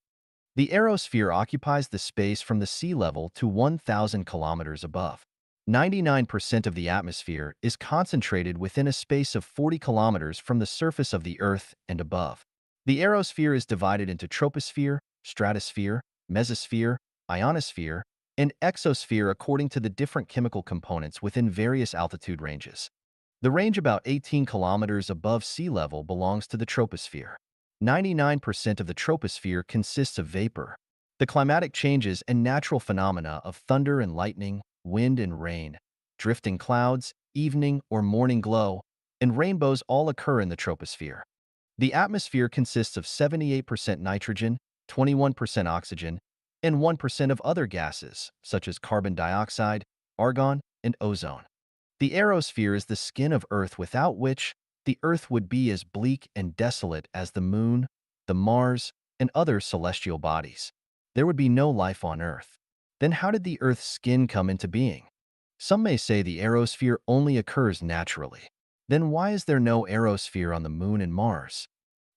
S2: The aerosphere occupies the space from the sea level to 1,000 kilometers above. 99% of the atmosphere is concentrated within a space of 40 kilometers from the surface of the Earth and above. The aerosphere is divided into troposphere, stratosphere, mesosphere, ionosphere, and exosphere according to the different chemical components within various altitude ranges. The range about 18 kilometers above sea level belongs to the troposphere. 99% of the troposphere consists of vapor. The climatic changes and natural phenomena of thunder and lightning, wind and rain, drifting clouds, evening or morning glow, and rainbows all occur in the troposphere. The atmosphere consists of 78% nitrogen, 21% oxygen, and 1% of other gases, such as carbon dioxide, argon, and ozone. The aerosphere is the skin of Earth, without which the Earth would be as bleak and desolate as the Moon, the Mars, and other celestial bodies. There would be no life on Earth. Then how did the Earth's skin come into being? Some may say the aerosphere only occurs naturally. Then why is there no aerosphere on the Moon and Mars?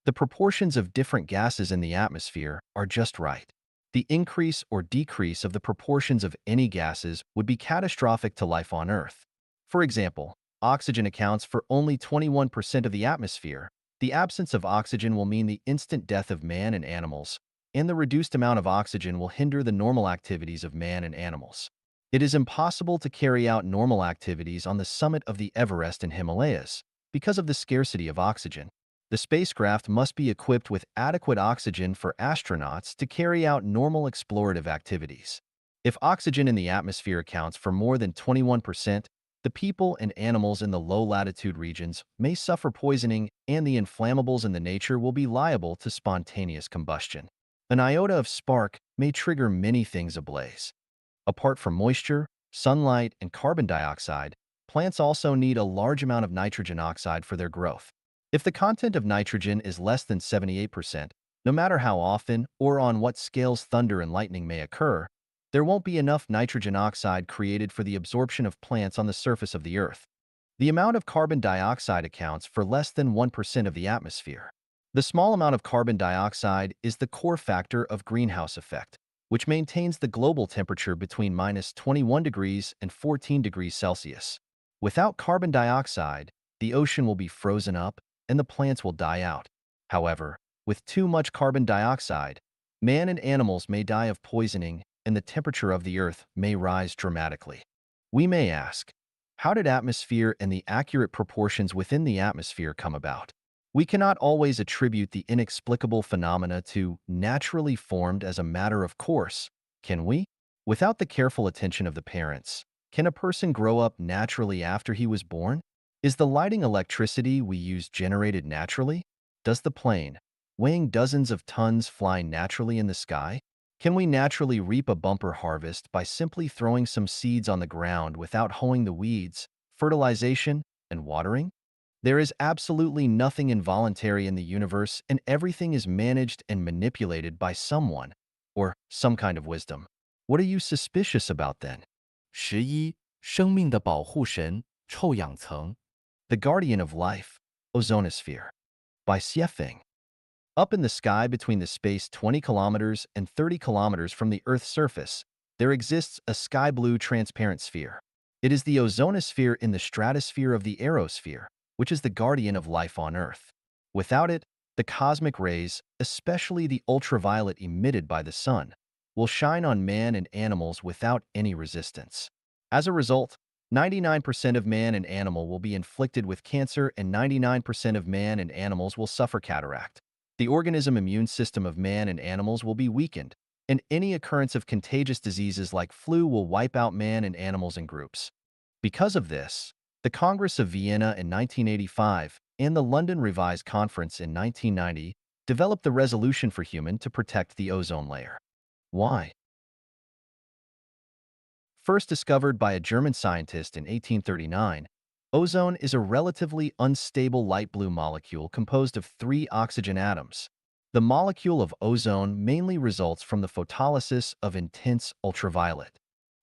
S2: The proportions of different gases in the atmosphere are just right. The increase or decrease of the proportions of any gases would be catastrophic to life on Earth. For example, oxygen accounts for only 21% of the atmosphere. The absence of oxygen will mean the instant death of man and animals, and the reduced amount of oxygen will hinder the normal activities of man and animals. It is impossible to carry out normal activities on the summit of the Everest and Himalayas because of the scarcity of oxygen. The spacecraft must be equipped with adequate oxygen for astronauts to carry out normal explorative activities. If oxygen in the atmosphere accounts for more than 21%, the people and animals in the low-latitude regions may suffer poisoning, and the inflammables in the nature will be liable to spontaneous combustion. An iota of spark may trigger many things ablaze. Apart from moisture, sunlight, and carbon dioxide, plants also need a large amount of nitrogen oxide for their growth. If the content of nitrogen is less than 78%, no matter how often or on what scales thunder and lightning may occur, there won't be enough nitrogen oxide created for the absorption of plants on the surface of the Earth. The amount of carbon dioxide accounts for less than 1% of the atmosphere. The small amount of carbon dioxide is the core factor of greenhouse effect, which maintains the global temperature between -21 degrees and 14 degrees Celsius. Without carbon dioxide, the ocean will be frozen up and the plants will die out. However, with too much carbon dioxide, man and animals may die of poisoning, and the temperature of the Earth may rise dramatically. We may ask, how did atmosphere and the accurate proportions within the atmosphere come about? We cannot always attribute the inexplicable phenomena to naturally formed as a matter of course, can we? Without the careful attention of the parents, Can a person grow up naturally after he was born? Is the lighting electricity we use generated naturally? Does the plane, weighing dozens of tons, fly naturally in the sky? Can we naturally reap a bumper harvest by simply throwing some seeds on the ground without hoeing the weeds, fertilization, and watering? There is absolutely nothing involuntary in the universe, and everything is managed and manipulated by someone, or some kind of wisdom. What are you suspicious about then?
S1: 11. 生命的保护神，臭氧层。
S2: The Guardian of Life, Ozonosphere, by Xiefeng. Up in the sky between the space 20 kilometers and 30 kilometers from the Earth's surface, there exists a sky blue transparent sphere. It is the ozonosphere in the stratosphere of the aerosphere, which is the guardian of life on Earth. Without it, the cosmic rays, especially the ultraviolet emitted by the sun, will shine on man and animals without any resistance. As a result, 99% of man and animal will be inflicted with cancer and 99% of man and animals will suffer cataract. The organism immune system of man and animals will be weakened, and any occurrence of contagious diseases like flu will wipe out man and animals in groups. Because of this, the Congress of Vienna in 1985 and the London Revised Conference in 1990 developed the Resolution for Human to protect the ozone layer. Why? First discovered by a German scientist in 1839, ozone is a relatively unstable light blue molecule composed of 3 oxygen atoms. The molecule of ozone mainly results from the photolysis of intense ultraviolet.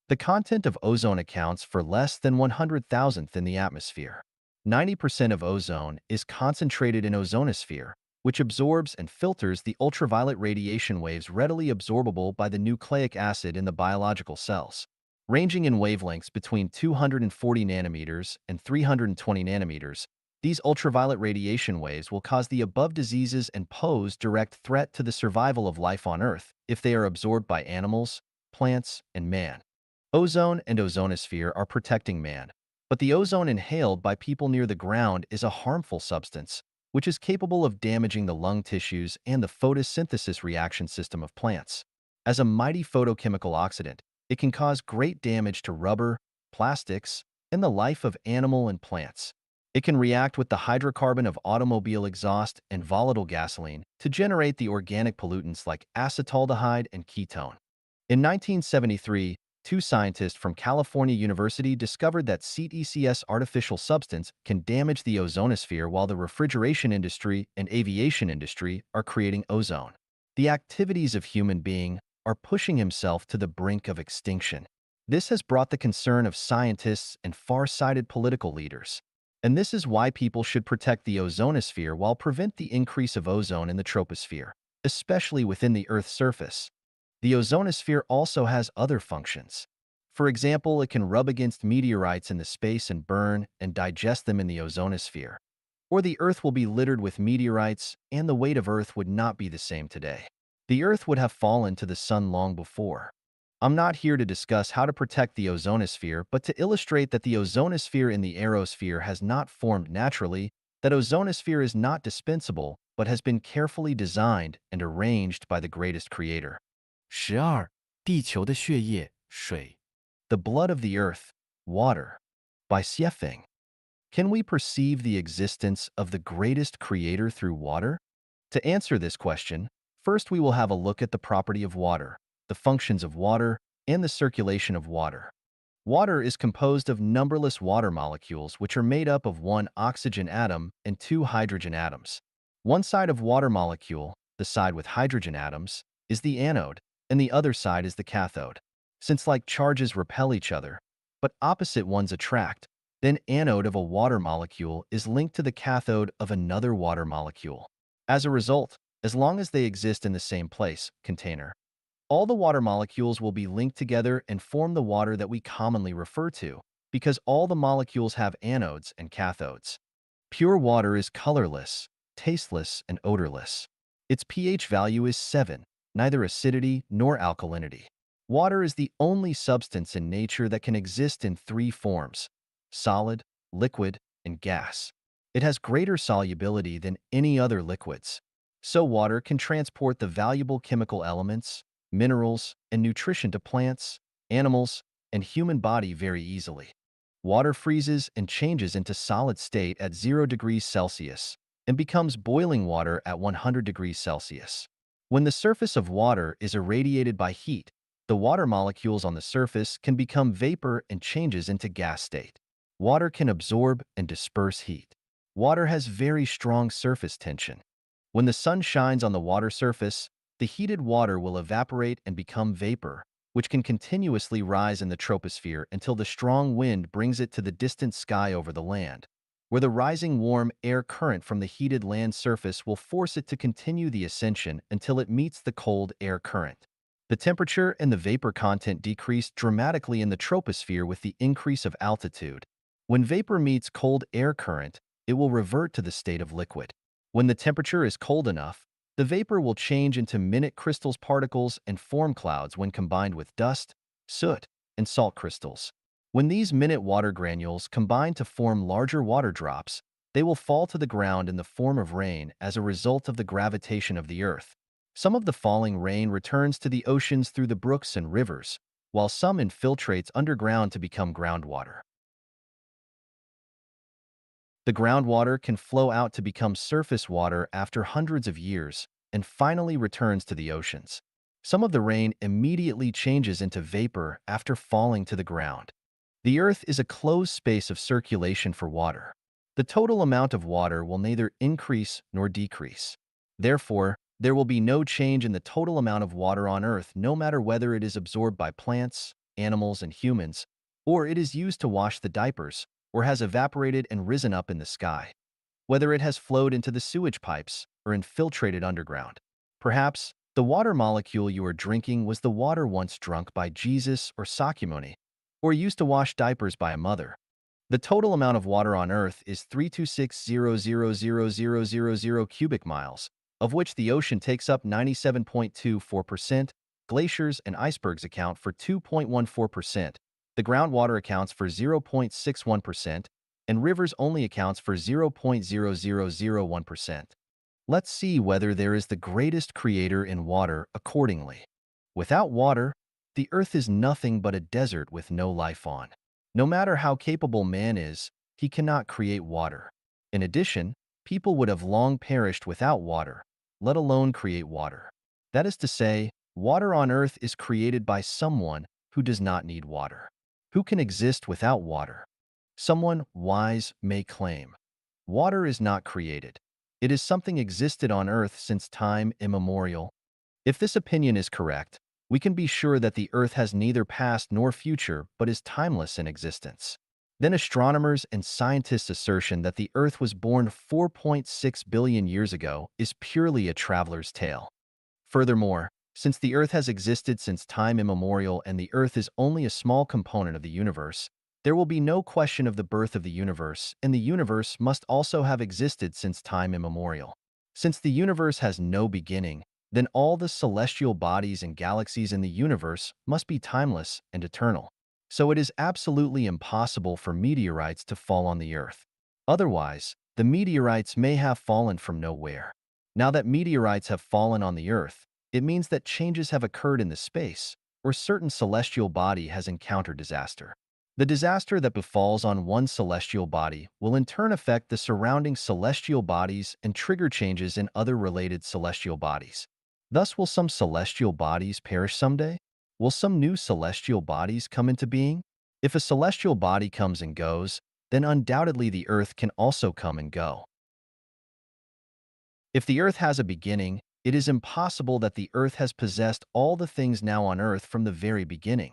S2: The content of ozone accounts for less than 100,000th in the atmosphere. 90% of ozone is concentrated in ozonosphere, which absorbs and filters the ultraviolet radiation waves readily absorbable by the nucleic acid in the biological cells. Ranging in wavelengths between 240 nanometers and 320 nanometers, these ultraviolet radiation waves will cause the above diseases and pose direct threat to the survival of life on Earth if they are absorbed by animals, plants, and man. Ozone and ozonosphere are protecting man, but the ozone inhaled by people near the ground is a harmful substance, which is capable of damaging the lung tissues and the photosynthesis reaction system of plants. As a mighty photochemical oxidant, it can cause great damage to rubber, plastics, and the life of animal and plants. It can react with the hydrocarbon of automobile exhaust and volatile gasoline to generate the organic pollutants like acetaldehyde and ketone. In 1973, 2 scientists from California University discovered that CECS artificial substance can damage the ozonosphere while the refrigeration industry and aviation industry are creating ozone. The activities of human being are pushing himself to the brink of extinction. This has brought the concern of scientists and far-sighted political leaders. And this is why people should protect the ozonosphere while prevent the increase of ozone in the troposphere, especially within the Earth's surface. The ozonosphere also has other functions. For example, it can rub against meteorites in the space and burn and digest them in the ozonosphere. Or the Earth will be littered with meteorites, and the weight of Earth would not be the same today. The Earth would have fallen to the sun long before. I'm not here to discuss how to protect the ozonosphere, but to illustrate that the ozonosphere in the aerosphere has not formed naturally, that ozonosphere is not dispensable, but has been carefully designed and arranged by the greatest creator.
S1: 12. 地球的血液，水。
S2: The blood of the earth, water, by Xiefeng. Can we perceive the existence of the greatest creator through water? To answer this question, first we will have a look at the property of water, the functions of water, and the circulation of water. Water is composed of numberless water molecules which are made up of 1 oxygen atom and 2 hydrogen atoms. One side of water molecule, the side with hydrogen atoms, is the anode, and the other side is the cathode. Since like charges repel each other, but opposite ones attract, then anode of a water molecule is linked to the cathode of another water molecule. As a result, as long as they exist in the same place, container, all the water molecules will be linked together and form the water that we commonly refer to, because all the molecules have anodes and cathodes. Pure water is colorless, tasteless, and odorless. Its pH value is 7, neither acidity nor alkalinity. Water is the only substance in nature that can exist in 3 forms: solid, liquid, and gas. It has greater solubility than any other liquids. So water can transport the valuable chemical elements, minerals, and nutrition to plants, animals, and human body very easily. Water freezes and changes into solid state at 0 degrees Celsius and becomes boiling water at 100 degrees Celsius. When the surface of water is irradiated by heat, the water molecules on the surface can become vapor and changes into gas state. Water can absorb and disperse heat. Water has very strong surface tension. When the sun shines on the water surface, the heated water will evaporate and become vapor, which can continuously rise in the troposphere until the strong wind brings it to the distant sky over the land, where the rising warm air current from the heated land surface will force it to continue the ascension until it meets the cold air current. The temperature and the vapor content decrease dramatically in the troposphere with the increase of altitude. When vapor meets cold air current, it will revert to the state of liquid. When the temperature is cold enough, the vapor will change into minute crystals particles and form clouds when combined with dust, soot, and salt crystals. When these minute water granules combine to form larger water drops, they will fall to the ground in the form of rain as a result of the gravitation of the Earth. Some of the falling rain returns to the oceans through the brooks and rivers, while some infiltrates underground to become groundwater. The groundwater can flow out to become surface water after hundreds of years and finally returns to the oceans. Some of the rain immediately changes into vapor after falling to the ground. The Earth is a closed space of circulation for water. The total amount of water will neither increase nor decrease. Therefore, there will be no change in the total amount of water on Earth no matter whether it is absorbed by plants, animals, and humans, or it is used to wash the diapers, or has evaporated and risen up in the sky. Whether it has flowed into the sewage pipes or infiltrated underground. Perhaps the water molecule you are drinking was the water once drunk by Jesus or Sakyamuni, or used to wash diapers by a mother. The total amount of water on Earth is 326,000,000 cubic miles, of which the ocean takes up 97.24%, glaciers and icebergs account for 2.14%, the groundwater accounts for 0.61%, and rivers only accounts for 0.0001%. Let's see whether there is the greatest creator in water accordingly. Without water, the Earth is nothing but a desert with no life on. No matter how capable man is, he cannot create water. In addition, people would have long perished without water, let alone create water. That is to say, water on Earth is created by someone who does not need water. Who can exist without water? Someone wise may claim. Water is not created. It is something existed on Earth since time immemorial. If this opinion is correct, we can be sure that the Earth has neither past nor future but is timeless in existence. Then astronomers and scientists' assertion that the Earth was born 4.6 billion years ago is purely a traveler's tale. Furthermore, since the Earth has existed since time immemorial and the Earth is only a small component of the universe, there will be no question of the birth of the universe, and the universe must also have existed since time immemorial. Since the universe has no beginning, then all the celestial bodies and galaxies in the universe must be timeless and eternal. So it is absolutely impossible for meteorites to fall on the Earth. Otherwise, the meteorites may have fallen from nowhere. Now that meteorites have fallen on the Earth, it means that changes have occurred in the space, or certain celestial body has encountered disaster. The disaster that befalls on one celestial body will in turn affect the surrounding celestial bodies and trigger changes in other related celestial bodies. Thus, will some celestial bodies perish someday? Will some new celestial bodies come into being? If a celestial body comes and goes, then undoubtedly the Earth can also come and go. If the Earth has a beginning, it is impossible that the Earth has possessed all the things now on Earth from the very beginning.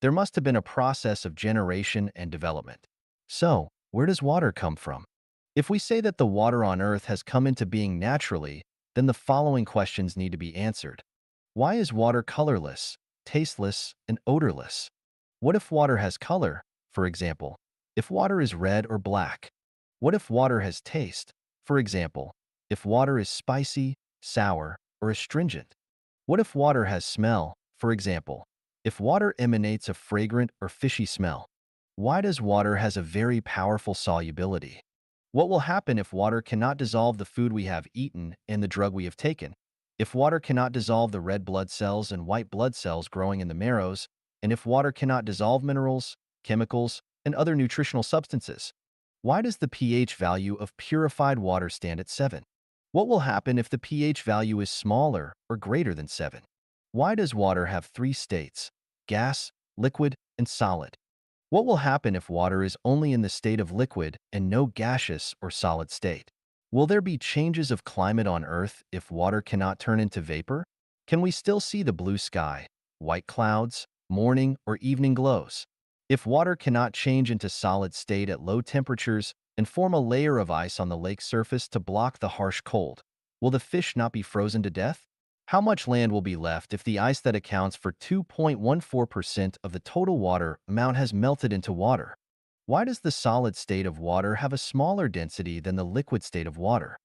S2: There must have been a process of generation and development. So, where does water come from? If we say that the water on Earth has come into being naturally, then the following questions need to be answered. Why is water colorless, tasteless, and odorless? What if water has color, for example, if water is red or black? What if water has taste, for example, if water is spicy, sour, or astringent? What if water has smell, for example, if water emanates a fragrant or fishy smell? Why does water has a very powerful solubility? What will happen if water cannot dissolve the food we have eaten and the drug we have taken? If water cannot dissolve the red blood cells and white blood cells growing in the marrows, And if water cannot dissolve minerals, chemicals, and other nutritional substances, why does the pH value of purified water stand at 7? What will happen if the pH value is smaller or greater than 7? Why does water have three states: gas, liquid, and solid? What will happen if water is only in the state of liquid and no gaseous or solid state? Will there be changes of climate on Earth if water cannot turn into vapor? Can we still see the blue sky, white clouds, morning or evening glows? If water cannot change into solid state at low temperatures and form a layer of ice on the lake surface to block the harsh cold, will the fish not be frozen to death? How much land will be left if the ice that accounts for 2.14% of the total water amount has melted into water? Why does the solid state of water have a smaller density than the liquid state of water?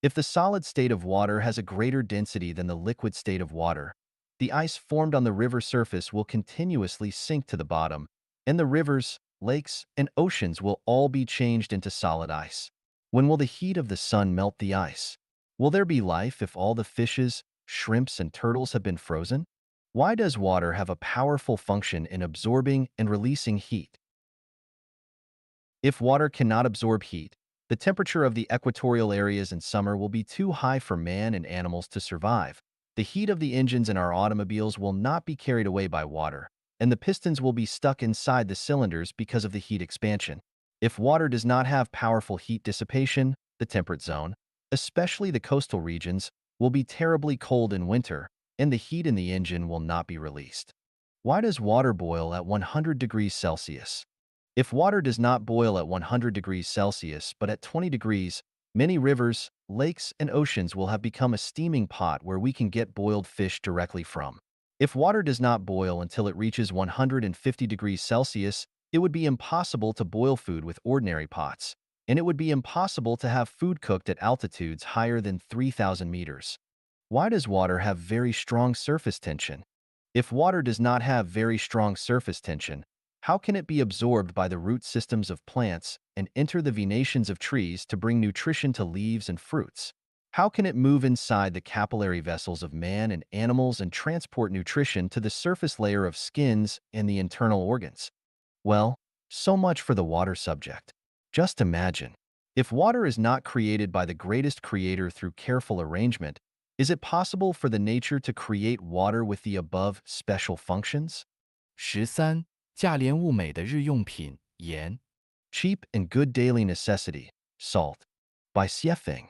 S2: If the solid state of water has a greater density than the liquid state of water, the ice formed on the river surface will continuously sink to the bottom, and the rivers, lakes, and oceans will all be changed into solid ice. When will the heat of the sun melt the ice? Will there be life if all the fishes, shrimps, and turtles have been frozen? Why does water have a powerful function in absorbing and releasing heat? If water cannot absorb heat, the temperature of the equatorial areas in summer will be too high for man and animals to survive. The heat of the engines in our automobiles will not be carried away by water, and the pistons will be stuck inside the cylinders because of the heat expansion. If water does not have powerful heat dissipation, the temperate zone, especially the coastal regions, will be terribly cold in winter, and the heat in the engine will not be released. Why does water boil at 100 degrees Celsius? If water does not boil at 100 degrees Celsius but at 20 degrees, many rivers, lakes, and oceans will have become a steaming pot where we can get boiled fish directly from. If water does not boil until it reaches 150 degrees Celsius, it would be impossible to boil food with ordinary pots, and it would be impossible to have food cooked at altitudes higher than 3,000 meters. Why does water have very strong surface tension? If water does not have very strong surface tension, how can it be absorbed by the root systems of plants and enter the venations of trees to bring nutrition to leaves and fruits? How can it move inside the capillary vessels of man and animals and transport nutrition to the surface layer of skins and the internal organs? Well, so much for the water subject. Just imagine, if water is not created by the greatest creator through careful arrangement, is it possible for the nature to create water with the above special functions?
S1: 13. 价廉物美的日用品，盐。
S2: Cheap and good daily necessity, salt. By Xiefeng.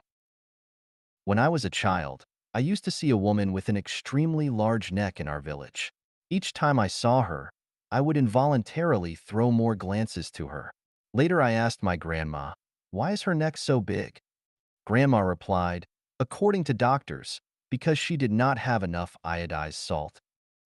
S2: When I was a child, I used to see a woman with an extremely large neck in our village. Each time I saw her, I would involuntarily throw more glances to her. Later I asked my grandma, "Why is her neck so big?" Grandma replied, "According to doctors, because she did not have enough iodized salt."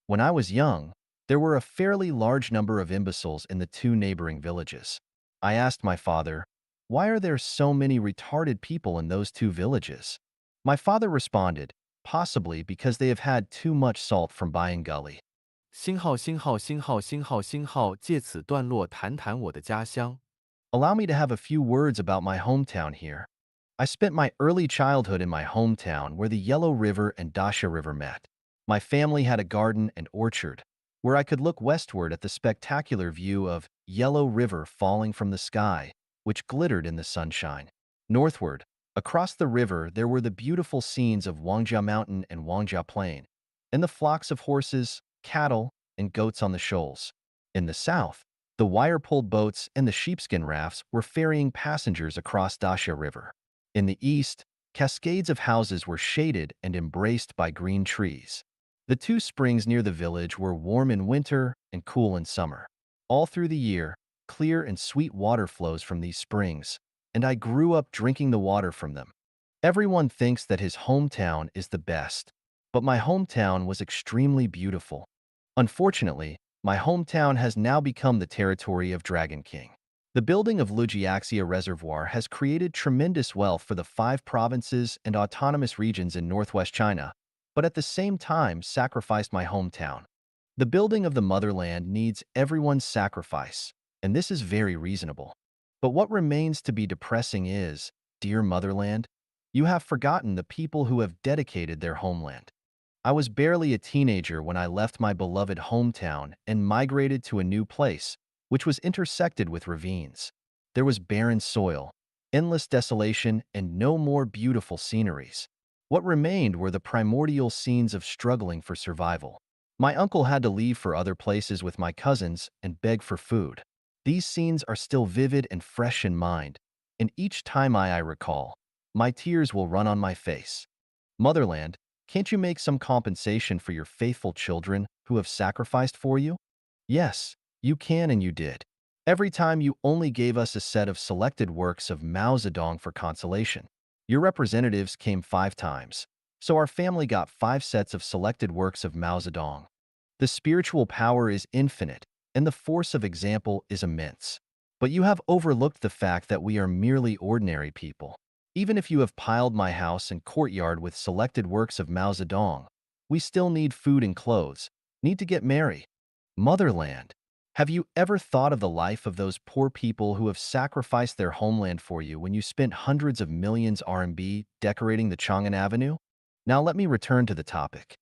S2: When I was young, there were a fairly large number of imbeciles in the two neighboring villages. I asked my father, "Why are there so many retarded people in those two villages?" My father responded, "Possibly because they have had too much salt from buying gully."
S1: 借此段落谈谈我的家乡。
S2: Allow me to have a few words about my hometown here. I spent my early childhood in my hometown where the Yellow River and Dasha River met. My family had a garden and orchard, where I could look westward at the spectacular view of Yellow River falling from the sky, which glittered in the sunshine. Northward, across the river, there were the beautiful scenes of Wangjia Mountain and Wangjia Plain, and the flocks of horses, cattle, and goats on the shoals. In the south, the wire-pulled boats and the sheepskin rafts were ferrying passengers across Dasha River. In the east, cascades of houses were shaded and embraced by green trees. The two springs near the village were warm in winter and cool in summer. All through the year, clear and sweet water flows from these springs, and I grew up drinking the water from them. Everyone thinks that his hometown is the best, but my hometown was extremely beautiful. Unfortunately, my hometown has now become the territory of Dragon King. The building of Lujiaxia Reservoir has created tremendous wealth for the 5 provinces and autonomous regions in northwest China, but at the same time sacrificed my hometown. The building of the motherland needs everyone's sacrifice, and this is very reasonable. But what remains to be depressing is, dear motherland, you have forgotten the people who have dedicated their homeland. I was barely a teenager when I left my beloved hometown and migrated to a new place, which was intersected with ravines. There was barren soil, endless desolation, and no more beautiful sceneries. What remained were the primordial scenes of struggling for survival. My uncle had to leave for other places with my cousins and beg for food. These scenes are still vivid and fresh in mind, and each time I recall, my tears will run on my face. Motherland, can't you make some compensation for your faithful children who have sacrificed for you? Yes, you can and you did. Every time you only gave us a set of selected works of Mao Zedong for consolation. Your representatives came 5 times, so our family got 5 sets of selected works of Mao Zedong. The spiritual power is infinite, and the force of example is immense. But you have overlooked the fact that we are merely ordinary people. Even if you have piled my house and courtyard with selected works of Mao Zedong, we still need food and clothes, need to get merry. Motherland, have you ever thought of the life of those poor people who have sacrificed their homeland for you when you spent hundreds of millions RMB decorating the Chang'an Avenue? Now let me return to the topic.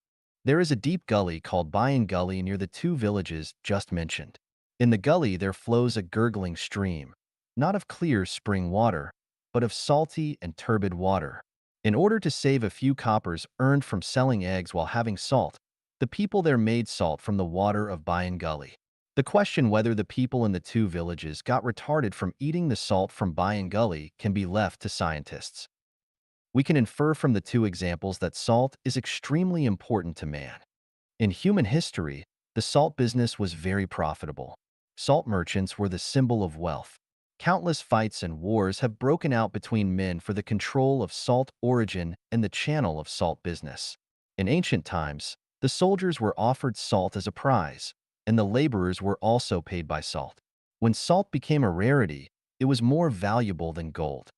S2: There is a deep gully called Bayan Gully near the 2 villages just mentioned. In the gully there flows a gurgling stream, not of clear spring water, but of salty and turbid water. In order to save a few coppers earned from selling eggs while having salt, the people there made salt from the water of Bayan Gully. The question whether the people in the 2 villages got retarded from eating the salt from Bayan Gully can be left to scientists. We can infer from the 2 examples that salt is extremely important to man. In human history, the salt business was very profitable. Salt merchants were the symbol of wealth. Countless fights and wars have broken out between men for the control of salt origin and the channel of salt business. In ancient times, the soldiers were offered salt as a prize, and the laborers were also paid by salt. When salt became a rarity, it was more valuable than gold.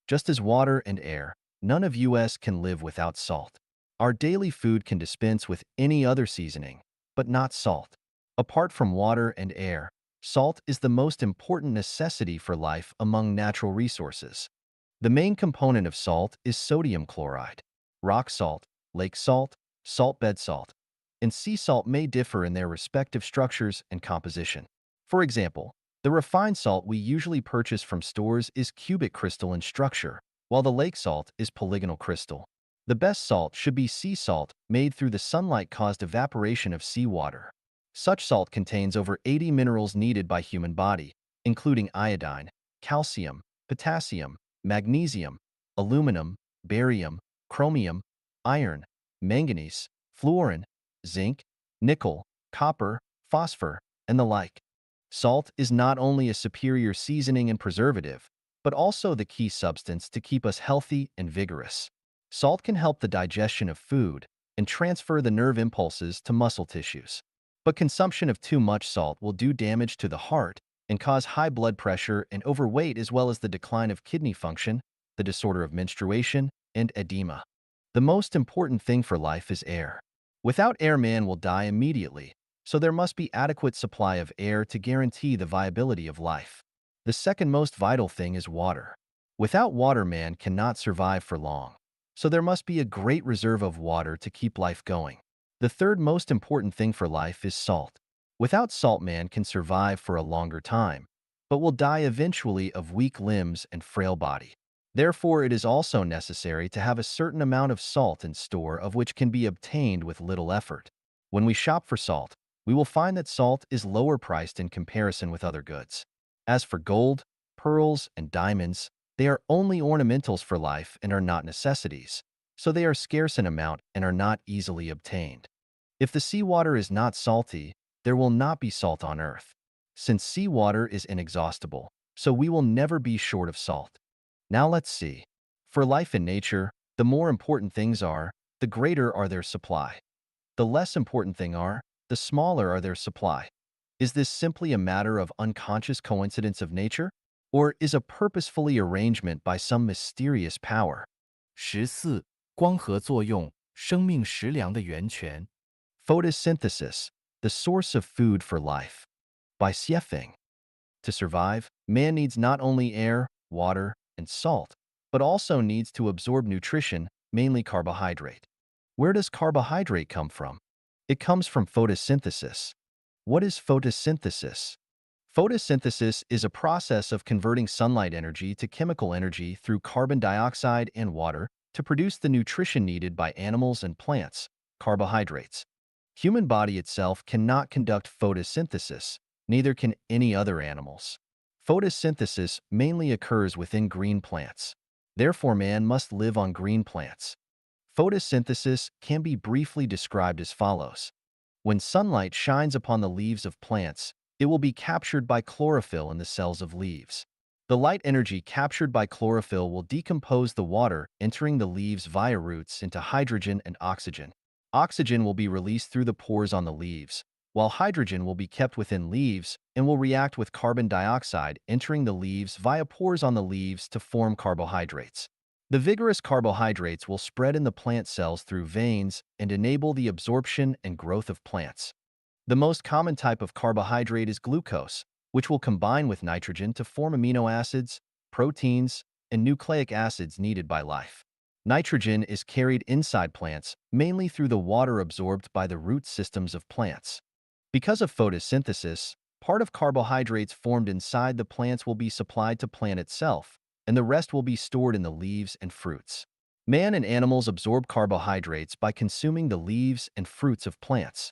S2: Just as water and air, none of us can live without salt. Our daily food can dispense with any other seasoning, but not salt. Apart from water and air, salt is the most important necessity for life among natural resources. The main component of salt is sodium chloride. Rock salt, lake salt, salt bed salt, and sea salt may differ in their respective structures and composition. For example, the refined salt we usually purchase from stores is cubic crystal in structure, while the lake salt is polygonal crystal. The best salt should be sea salt made through the sunlight-caused evaporation of seawater. Such salt contains over 80 minerals needed by human body, including iodine, calcium, potassium, magnesium, aluminum, barium, chromium, iron, manganese, fluorine, zinc, nickel, copper, phosphor, and the like. Salt is not only a superior seasoning and preservative, but also the key substance to keep us healthy and vigorous. Salt can help the digestion of food and transfer the nerve impulses to muscle tissues. But consumption of too much salt will do damage to the heart and cause high blood pressure and overweight as well as the decline of kidney function, the disorder of menstruation, and edema. The most important thing for life is air. Without air, man will die immediately, so there must be adequate supply of air to guarantee the viability of life. The second most vital thing is water. Without water, man cannot survive for long, so there must be a great reserve of water to keep life going. The third most important thing for life is salt. Without salt, man can survive for a longer time, but will die eventually of weak limbs and frail body. Therefore, it is also necessary to have a certain amount of salt in store of which can be obtained with little effort. When we shop for salt, we will find that salt is lower priced in comparison with other goods. As for gold, pearls, and diamonds, they are only ornamentals for life and are not necessities, so they are scarce in amount and are not easily obtained. If the seawater is not salty, there will not be salt on earth. Since seawater is inexhaustible, so we will never be short of salt. Now let's see. For life in nature, the more important things are, the greater are their supply. The less important thing are, the smaller are their supply. Is this simply a matter of unconscious coincidence of nature? Or is a purposefully arrangement by some mysterious power?
S1: 14. 光合作用，生命食粮的源泉。
S2: Photosynthesis, the source of food for life. By Xiefeng. To survive, man needs not only air, water, and salt, but also needs to absorb nutrition, mainly carbohydrate. Where does carbohydrate come from? It comes from photosynthesis. What is photosynthesis? Photosynthesis is a process of converting sunlight energy to chemical energy through carbon dioxide and water to produce the nutrition needed by animals and plants, carbohydrates. Human body itself cannot conduct photosynthesis, neither can any other animals. Photosynthesis mainly occurs within green plants. Therefore, man must live on green plants. Photosynthesis can be briefly described as follows. When sunlight shines upon the leaves of plants, it will be captured by chlorophyll in the cells of leaves. The light energy captured by chlorophyll will decompose the water entering the leaves via roots into hydrogen and oxygen. Oxygen will be released through the pores on the leaves, while hydrogen will be kept within leaves and will react with carbon dioxide entering the leaves via pores on the leaves to form carbohydrates. The vigorous carbohydrates will spread in the plant cells through veins and enable the absorption and growth of plants. The most common type of carbohydrate is glucose, which will combine with nitrogen to form amino acids, proteins, and nucleic acids needed by life. Nitrogen is carried inside plants mainly through the water absorbed by the root systems of plants. Because of photosynthesis, part of carbohydrates formed inside the plants will be supplied to plant itself, and the rest will be stored in the leaves and fruits. Man and animals absorb carbohydrates by consuming the leaves and fruits of plants.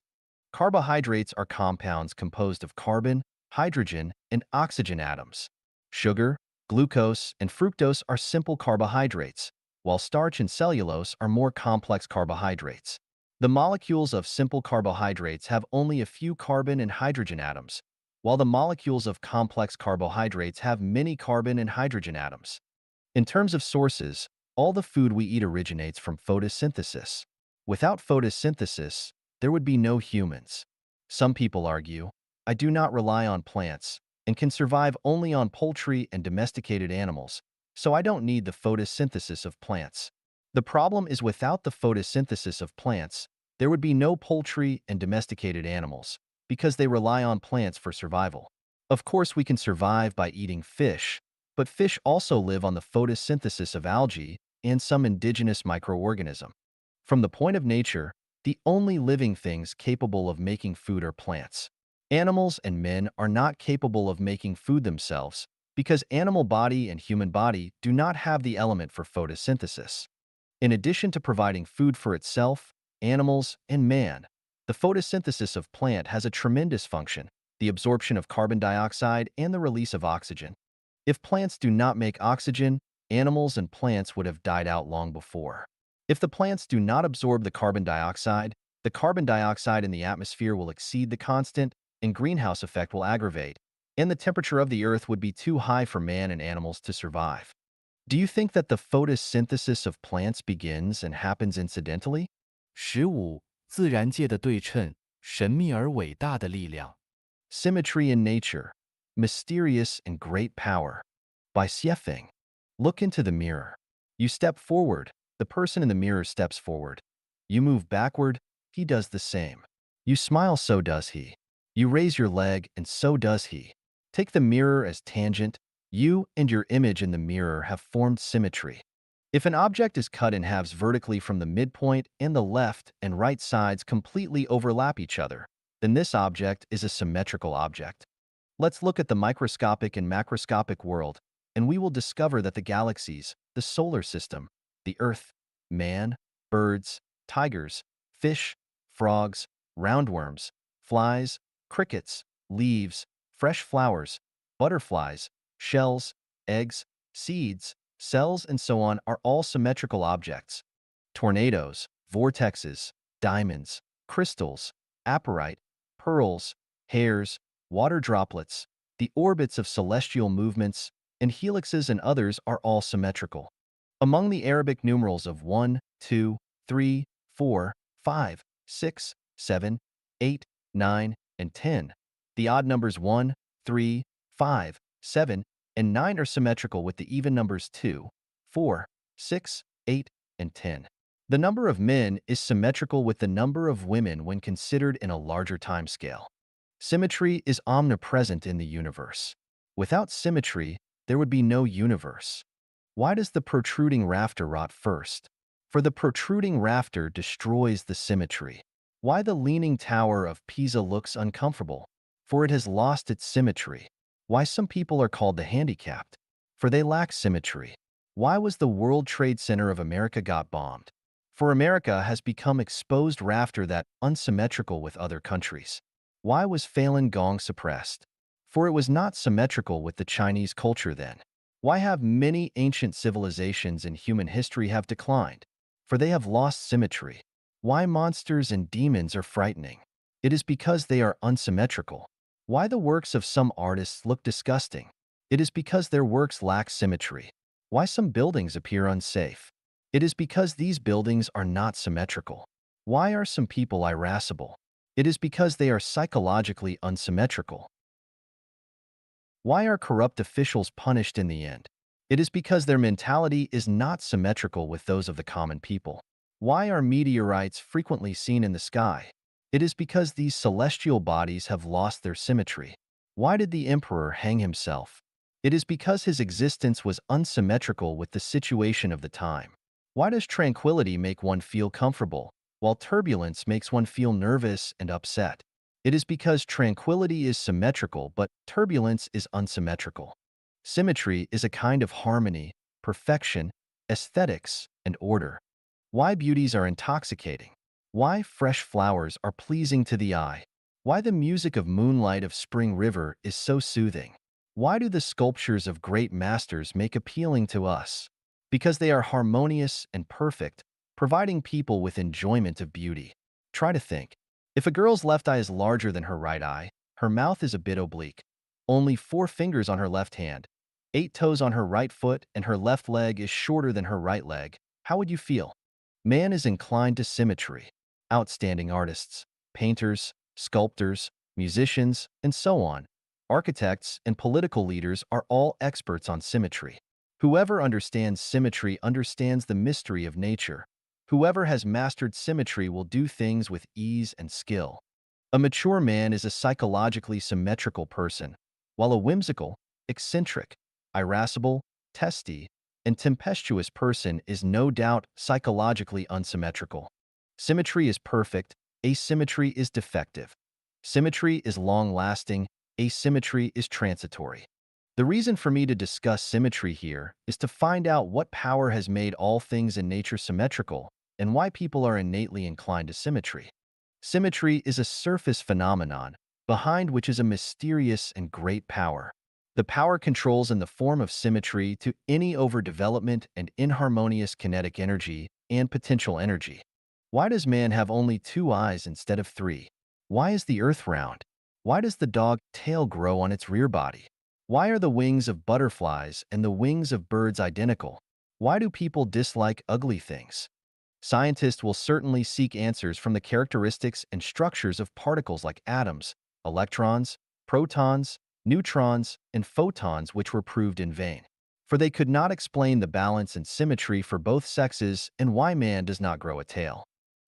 S2: Carbohydrates are compounds composed of carbon, hydrogen, and oxygen atoms. Sugar, glucose, and fructose are simple carbohydrates, while starch and cellulose are more complex carbohydrates. The molecules of simple carbohydrates have only a few carbon and hydrogen atoms, while the molecules of complex carbohydrates have many carbon and hydrogen atoms. In terms of sources, all the food we eat originates from photosynthesis. Without photosynthesis, there would be no humans. Some people argue, I do not rely on plants and can survive only on poultry and domesticated animals, so I don't need the photosynthesis of plants. The problem is without the photosynthesis of plants, there would be no poultry and domesticated animals, because they rely on plants for survival. Of course, we can survive by eating fish, but fish also live on the photosynthesis of algae and some indigenous microorganism. From the point of nature, the only living things capable of making food are plants. Animals and men are not capable of making food themselves because animal body and human body do not have the element for photosynthesis. In addition to providing food for itself, animals, and man, the photosynthesis of plant has a tremendous function, the absorption of carbon dioxide and the release of oxygen. If plants do not make oxygen, animals and plants would have died out long before. If the plants do not absorb the carbon dioxide in the atmosphere will exceed the constant, and greenhouse effect will aggravate, and the temperature of the earth would be too high for man and animals to survive. Do you think that the photosynthesis of plants begins and happens incidentally?
S1: 15. 自然界的对称，神秘而伟大的力量。
S2: Symmetry in nature, mysterious and great power. By Xiefeng. Look into the mirror. You step forward, the person in the mirror steps forward. You move backward, he does the same. You smile, so does he. You raise your leg, and so does he. Take the mirror as tangent. You and your image in the mirror have formed symmetry. If an object is cut in halves vertically from the midpoint and the left and right sides completely overlap each other, then this object is a symmetrical object. Let's look at the microscopic and macroscopic world, and we will discover that the galaxies, the solar system, the Earth, man, birds, tigers, fish, frogs, roundworms, flies, crickets, leaves, fresh flowers, butterflies, shells, eggs, seeds, cells, and so on are all symmetrical objects. Tornadoes, vortexes, diamonds, crystals, apatite, pearls, hairs, water droplets, the orbits of celestial movements, and helixes and others are all symmetrical. Among the Arabic numerals of 1, 2, 3, 4, 5, 6, 7, 8, 9, and 10, the odd numbers 1, 3, 5, 7, and 9 are symmetrical with the even numbers 2, 4, 6, 8, and 10. The number of men is symmetrical with the number of women when considered in a larger time scale. Symmetry is omnipresent in the universe. Without symmetry, there would be no universe. Why does the protruding rafter rot first? For the protruding rafter destroys the symmetry. Why the leaning tower of Pisa looks uncomfortable? For it has lost its symmetry. Why some people are called the handicapped? For they lack symmetry. Why was the World Trade Center of America got bombed? For America has become exposed rafter that unsymmetrical with other countries. Why was Falun Gong suppressed? For it was not symmetrical with the Chinese culture then. Why have many ancient civilizations in human history have declined? For they have lost symmetry. Why monsters and demons are frightening? It is because they are unsymmetrical. Why the works of some artists look disgusting? It is because their works lack symmetry. Why some buildings appear unsafe? It is because these buildings are not symmetrical. Why are some people irascible? It is because they are psychologically unsymmetrical. Why are corrupt officials punished in the end? It is because their mentality is not symmetrical with those of the common people. Why are meteorites frequently seen in the sky? It is because these celestial bodies have lost their symmetry. Why did the emperor hang himself? It is because his existence was unsymmetrical with the situation of the time. Why does tranquility make one feel comfortable, while turbulence makes one feel nervous and upset? It is because tranquility is symmetrical, but turbulence is unsymmetrical. Symmetry is a kind of harmony, perfection, aesthetics, and order. Why beauties are intoxicating. Why fresh flowers are pleasing to the eye. Why the music of moonlight of spring river is so soothing. Why do the sculptures of great masters make appealing to us? Because they are harmonious and perfect, providing people with enjoyment of beauty. Try to think. If a girl's left eye is larger than her right eye, her mouth is a bit oblique, only 4 fingers on her left hand, 8 toes on her right foot, and her left leg is shorter than her right leg, how would you feel? Man is inclined to symmetry. Outstanding artists, painters, sculptors, musicians, and so on, architects and political leaders are all experts on symmetry. Whoever understands symmetry understands the mystery of nature. Whoever has mastered symmetry will do things with ease and skill. A mature man is a psychologically symmetrical person, while a whimsical, eccentric, irascible, testy, and tempestuous person is no doubt psychologically unsymmetrical. Symmetry is perfect, asymmetry is defective. Symmetry is long-lasting, asymmetry is transitory. The reason for me to discuss symmetry here is to find out what power has made all things in nature symmetrical and why people are innately inclined to symmetry. Symmetry is a surface phenomenon, behind which is a mysterious and great power. The power controls in the form of symmetry to any overdevelopment and inharmonious kinetic energy and potential energy. Why does man have only 2 eyes instead of 3? Why is the earth round? Why does the dog tail grow on its rear body? Why are the wings of butterflies and the wings of birds identical? Why do people dislike ugly things? Scientists will certainly seek answers from the characteristics and structures of particles like atoms, electrons, protons, neutrons, and photons, which were proved in vain. For they could not explain the balance and symmetry for both sexes and why man does not grow a tail.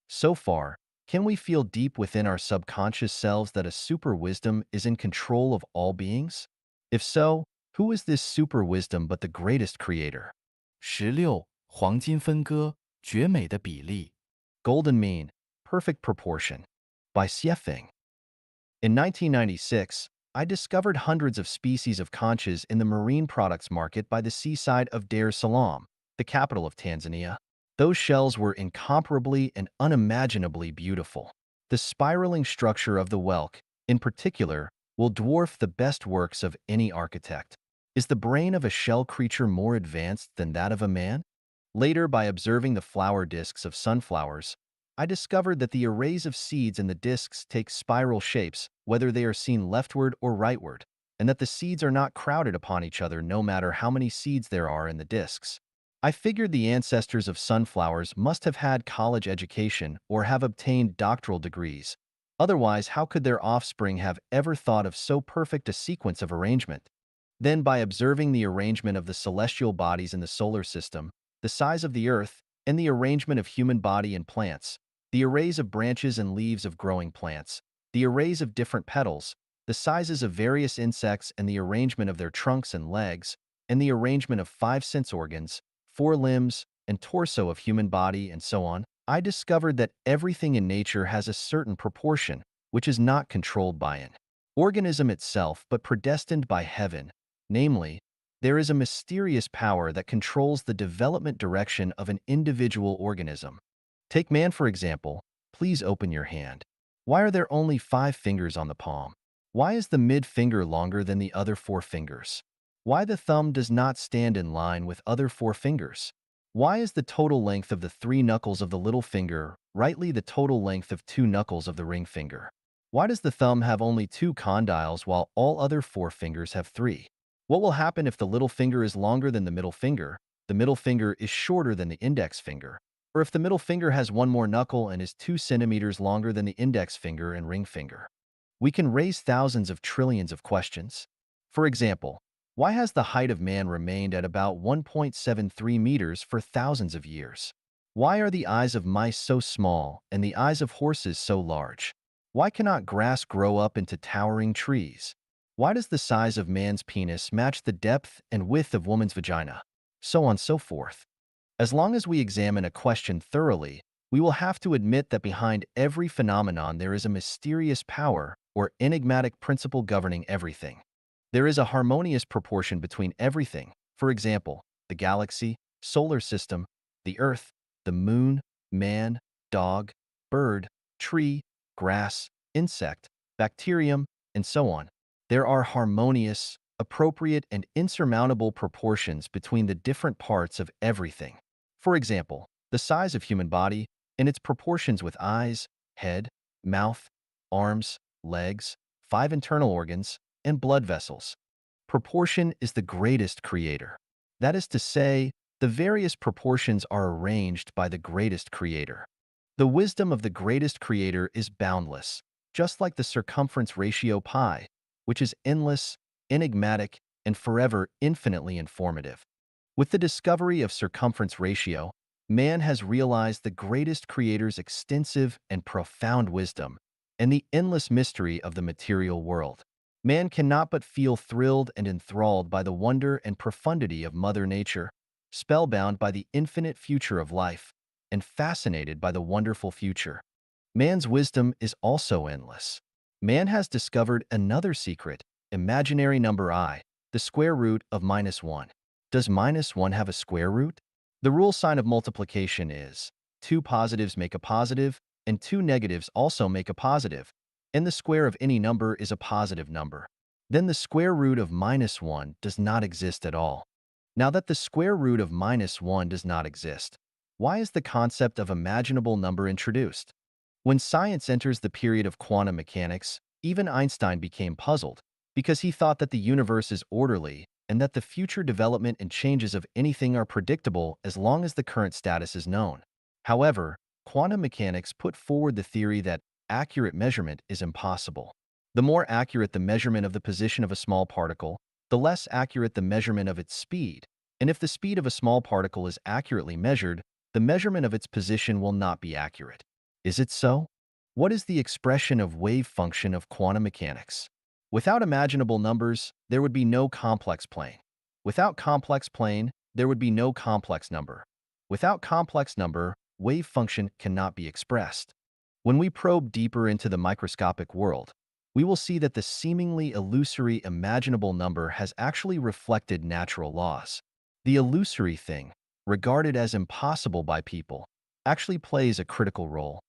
S2: So far, can we feel deep within our subconscious selves that a super wisdom is in control of all beings? If so, who is this super wisdom but the greatest creator?
S1: 16. 黄金分割，绝美的比例。
S2: Golden Mean, Perfect Proportion, by Xiefeng. In 1996, I discovered hundreds of species of conches in the marine products market by the seaside of Dar es Salaam, the capital of Tanzania. Those shells were incomparably and unimaginably beautiful. The spiraling structure of the whelk, in particular, will dwarf the best works of any architect. Is the brain of a shell creature more advanced than that of a man? Later, by observing the flower discs of sunflowers, I discovered that the arrays of seeds in the discs take spiral shapes, whether they are seen leftward or rightward, and that the seeds are not crowded upon each other no matter how many seeds there are in the discs. I figured the ancestors of sunflowers must have had college education or have obtained doctoral degrees. Otherwise, how could their offspring have ever thought of so perfect a sequence of arrangement? Then, by observing the arrangement of the celestial bodies in the solar system, the size of the Earth, and the arrangement of human body and plants, the arrays of branches and leaves of growing plants, the arrays of different petals, the sizes of various insects and the arrangement of their trunks and legs, and the arrangement of 5 sense organs, 4 limbs, and torso of human body and so on, I discovered that everything in nature has a certain proportion, which is not controlled by an organism itself but predestined by heaven. Namely, there is a mysterious power that controls the development direction of an individual organism. Take man, for example. Please open your hand. Why are there only 5 fingers on the palm? Why is the mid finger longer than the other 4 fingers? Why the thumb does not stand in line with other 4 fingers? Why is the total length of the 3 knuckles of the little finger rightly the total length of 2 knuckles of the ring finger? Why does the thumb have only 2 condyles while all other 4 fingers have 3? What will happen if the little finger is longer than the middle finger is shorter than the index finger, or if the middle finger has one more knuckle and is 2 centimeters longer than the index finger and ring finger? We can raise thousands of trillions of questions. For example, why has the height of man remained at about 1.73 meters for thousands of years? Why are the eyes of mice so small and the eyes of horses so large? Why cannot grass grow up into towering trees? Why does the size of man's penis match the depth and width of woman's vagina? So on and so forth. As long as we examine a question thoroughly, we will have to admit that behind every phenomenon there is a mysterious power or enigmatic principle governing everything. There is a harmonious proportion between everything, for example, the galaxy, solar system, the Earth, the moon, man, dog, bird, tree, grass, insect, bacterium, and so on. There are harmonious, appropriate, and insurmountable proportions between the different parts of everything. For example, the size of human body and its proportions with eyes, head, mouth, arms, legs, 5 internal organs, and blood vessels. Proportion is the greatest creator. That is to say, the various proportions are arranged by the greatest creator. The wisdom of the greatest creator is boundless, just like the circumference ratio pi, which is endless, enigmatic, and forever infinitely informative. With the discovery of circumference ratio, man has realized the greatest creator's extensive and profound wisdom and the endless mystery of the material world. Man cannot but feel thrilled and enthralled by the wonder and profundity of Mother Nature, spellbound by the infinite future of life, and fascinated by the wonderful future. Man's wisdom is also endless. Man has discovered another secret, imaginary number I, the square root of -1. Does -1 have a square root? The rule sign of multiplication is 2 positives make a positive, and 2 negatives also make a positive, and the square of any number is a positive number. Then the square root of -1 does not exist at all. Now that the square root of -1 does not exist, why is the concept of imaginable number introduced? When science enters the period of quantum mechanics, even Einstein became puzzled because he thought that the universe is orderly and that the future development and changes of anything are predictable as long as the current status is known. However, quantum mechanics put forward the theory that accurate measurement is impossible. The more accurate the measurement of the position of a small particle, the less accurate the measurement of its speed. And if the speed of a small particle is accurately measured, the measurement of its position will not be accurate. Is it so? What is the expression of wave function of quantum mechanics? Without imaginable numbers, there would be no complex plane. Without complex plane, there would be no complex number. Without complex number, wave function cannot be expressed. When we probe deeper into the microscopic world, we will see that the seemingly illusory imaginable number has actually reflected natural laws. The illusory thing, regarded as impossible by people, actually plays a critical role.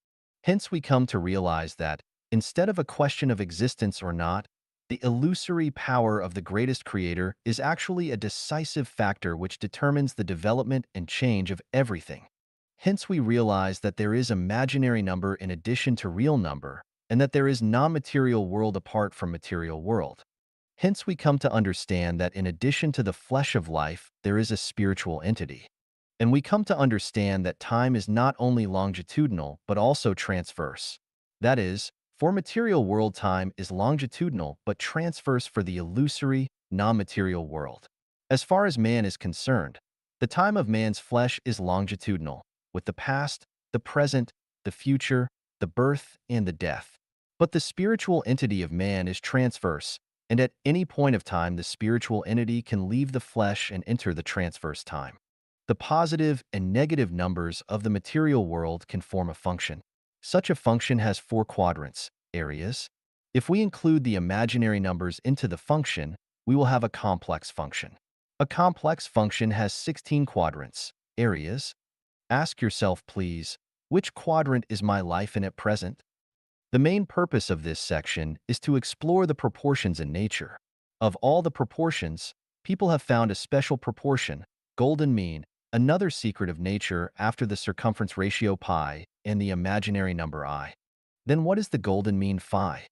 S2: Hence, we come to realize that, instead of a question of existence or not, the illusory power of the greatest creator is actually a decisive factor which determines the development and change of everything. Hence, we realize that there is imaginary number in addition to real number, and that there is non-material world apart from material world. Hence, we come to understand that in addition to the flesh of life, there is a spiritual entity. And we come to understand that time is not only longitudinal, but also transverse. That is, for material world, time is longitudinal but transverse for the illusory, non-material world. As far as man is concerned, the time of man's flesh is longitudinal, with the past, the present, the future, the birth, and the death. But the spiritual entity of man is transverse, and at any point of time the spiritual entity can leave the flesh and enter the transverse time. The positive and negative numbers of the material world can form a function. Such a function has four quadrants, areas. If we include the imaginary numbers into the function, we will have a complex function. A complex function has 16 quadrants, areas. Ask yourself, please, which quadrant is my life in at present? The main purpose of this section is to explore the proportions in nature. Of all the proportions, people have found a special proportion, golden mean, another secret of nature after the circumference ratio pi and the imaginary number I. Then what is the golden mean phi?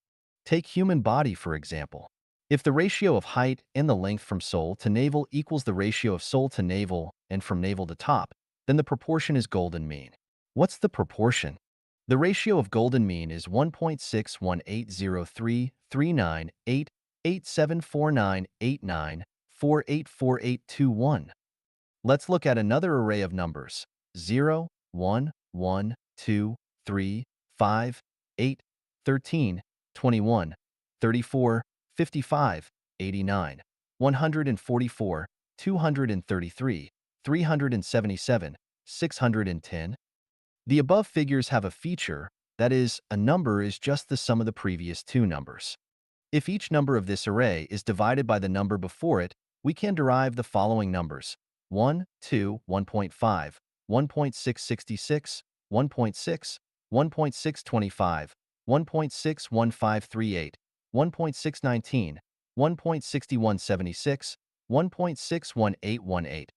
S2: Take human body, for example. If the ratio of height and the length from sole to navel equals the ratio of sole to navel and from navel to top, then the proportion is golden mean. What's the proportion? The ratio of golden mean is 1.618038974989484821. Let's look at another array of numbers: 0, 1, 1, 2, 3, 5, 8, 13, 21, 34, 55, 89, 144, 233, 377, 610. The above figures have a feature, that is, a number is just the sum of the previous two numbers. If each number of this array is divided by the number before it, we can derive the following numbers: 1, 2, 1.5, 1.666, 1.6, 1.625, 1.61538, 1.619, 1.6176, 1.61818,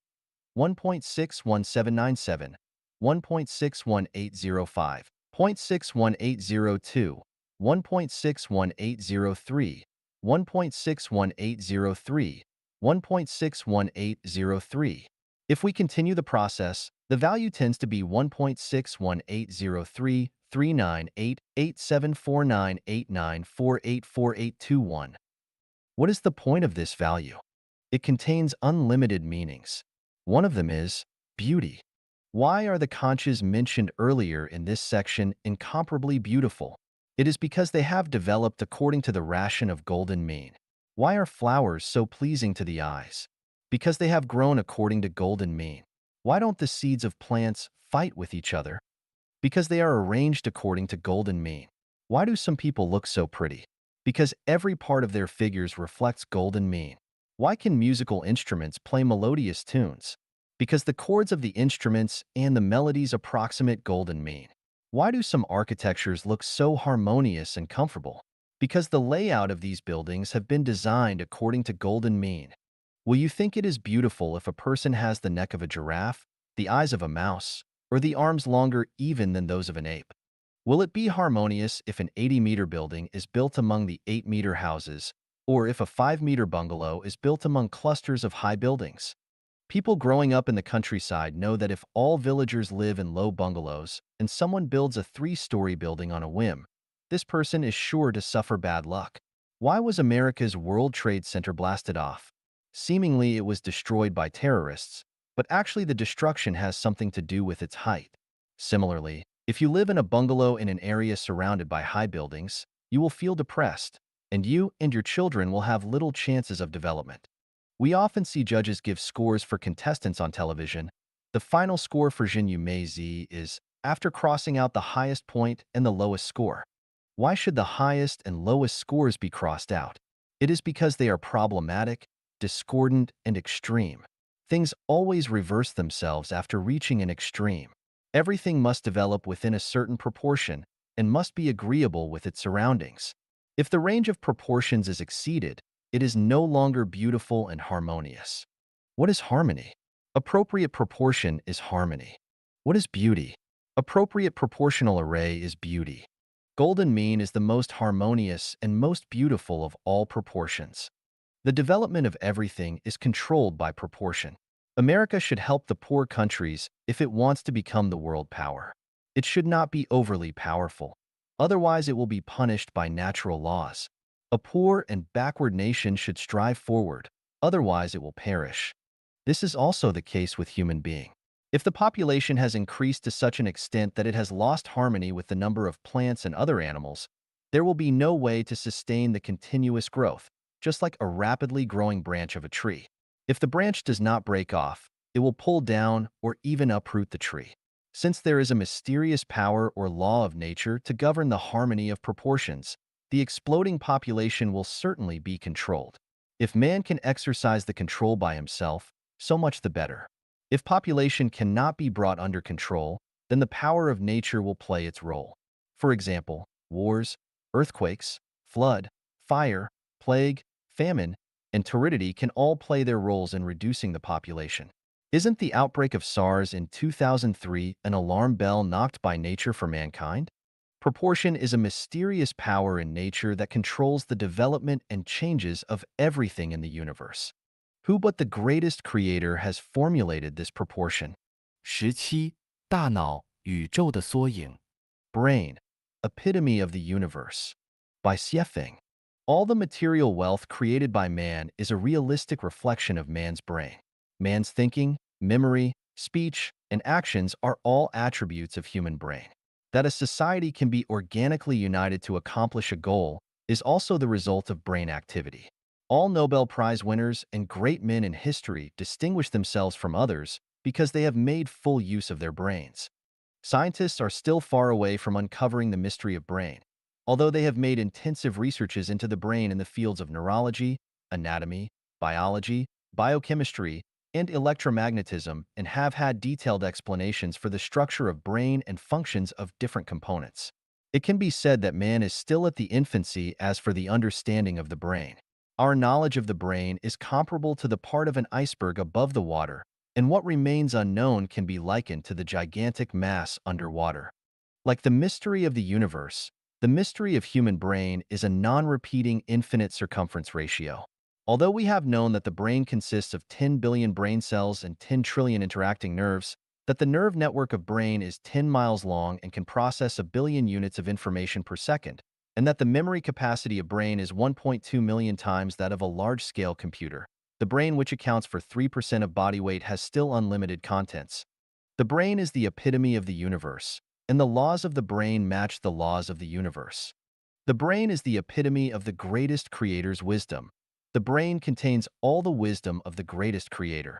S2: 1.61797, 1.61805, 0.61802, 1.61803, 1.61803, 1.61803. If we continue the process, the value tends to be 1.618033988749894848821. What is the point of this value? It contains unlimited meanings. One of them is beauty. Why are the conches mentioned earlier in this section incomparably beautiful? It is because they have developed according to the ration of golden mean. Why are flowers so pleasing to the eyes? Because they have grown according to golden mean. Why don't the seeds of plants fight with each other? Because they are arranged according to golden mean. Why do some people look so pretty? Because every part of their figures reflects golden mean. Why can musical instruments play melodious tunes? Because the chords of the instruments and the melodies approximate golden mean. Why do some architectures look so harmonious and comfortable? Because the layout of these buildings have been designed according to golden mean. Will you think it is beautiful if a person has the neck of a giraffe, the eyes of a mouse, or the arms longer even than those of an ape? Will it be harmonious if an 80-meter building is built among the 8-meter houses, or if a 5-meter bungalow is built among clusters of high buildings? People growing up in the countryside know that if all villagers live in low bungalows and someone builds a 3-story building on a whim, this person is sure to suffer bad luck. Why was America's World Trade Center blasted off? Seemingly, it was destroyed by terrorists, but actually the destruction has something to do with its height. Similarly, if you live in a bungalow in an area surrounded by high buildings, you will feel depressed, and you and your children will have little chances of development. We often see judges give scores for contestants on television. The final score for Jinyu Meizi is after crossing out the highest point and the lowest score. Why should the highest and lowest scores be crossed out? It is because they are problematic, discordant, and extreme. Things always reverse themselves after reaching an extreme. Everything must develop within a certain proportion and must be agreeable with its surroundings. If the range of proportions is exceeded, it is no longer beautiful and harmonious. What is harmony? Appropriate proportion is harmony. What is beauty? Appropriate proportional array is beauty. Golden mean is the most harmonious and most beautiful of all proportions. The development of everything is controlled by proportion. America should help the poor countries if it wants to become the world power. It should not be overly powerful. Otherwise, it will be punished by natural laws. A poor and backward nation should strive forward. Otherwise, it will perish. This is also the case with human being. If the population has increased to such an extent that it has lost harmony with the number of plants and other animals, there will be no way to sustain the continuous growth, just like a rapidly growing branch of a tree. If the branch does not break off, it will pull down or even uproot the tree. Since there is a mysterious power or law of nature to govern the harmony of proportions, the exploding population will certainly be controlled. If man can exercise the control by himself, so much the better. If population cannot be brought under control, then the power of nature will play its role. For example, wars, earthquakes, flood, fire, plague, famine, and turidity can all play their roles in reducing the population. Isn't the outbreak of SARS in 2003 an alarm bell knocked by nature for mankind? Proportion is a mysterious power in nature that controls the development and changes of everything in the universe. Who but the greatest creator has formulated this proportion?
S1: 17. 大脑，宇宙的缩影。
S2: Brain, epitome of the universe. By Xiefeng. All the material wealth created by man is a realistic reflection of man's brain. Man's thinking, memory, speech, and actions are all attributes of human brain. That a society can be organically united to accomplish a goal is also the result of brain activity. All Nobel Prize winners and great men in history distinguish themselves from others because they have made full use of their brains. Scientists are still far away from uncovering the mystery of brain, although they have made intensive researches into the brain in the fields of neurology, anatomy, biology, biochemistry, and electromagnetism and have had detailed explanations for the structure of brain and functions of different components. It can be said that man is still at the infancy as for the understanding of the brain. Our knowledge of the brain is comparable to the part of an iceberg above the water, and what remains unknown can be likened to the gigantic mass underwater. Like the mystery of the universe, the mystery of human brain is a non-repeating infinite circumference ratio. Although we have known that the brain consists of 10 billion brain cells and 10 trillion interacting nerves, that the nerve network of brain is 10 miles long and can process a billion units of information per second, and that the memory capacity of brain is 1.2 million times that of a large-scale computer. The brain, which accounts for 3% of body weight, has still unlimited contents. The brain is the epitome of the universe, and the laws of the brain match the laws of the universe. The brain is the epitome of the greatest creator's wisdom. The brain contains all the wisdom of the greatest creator.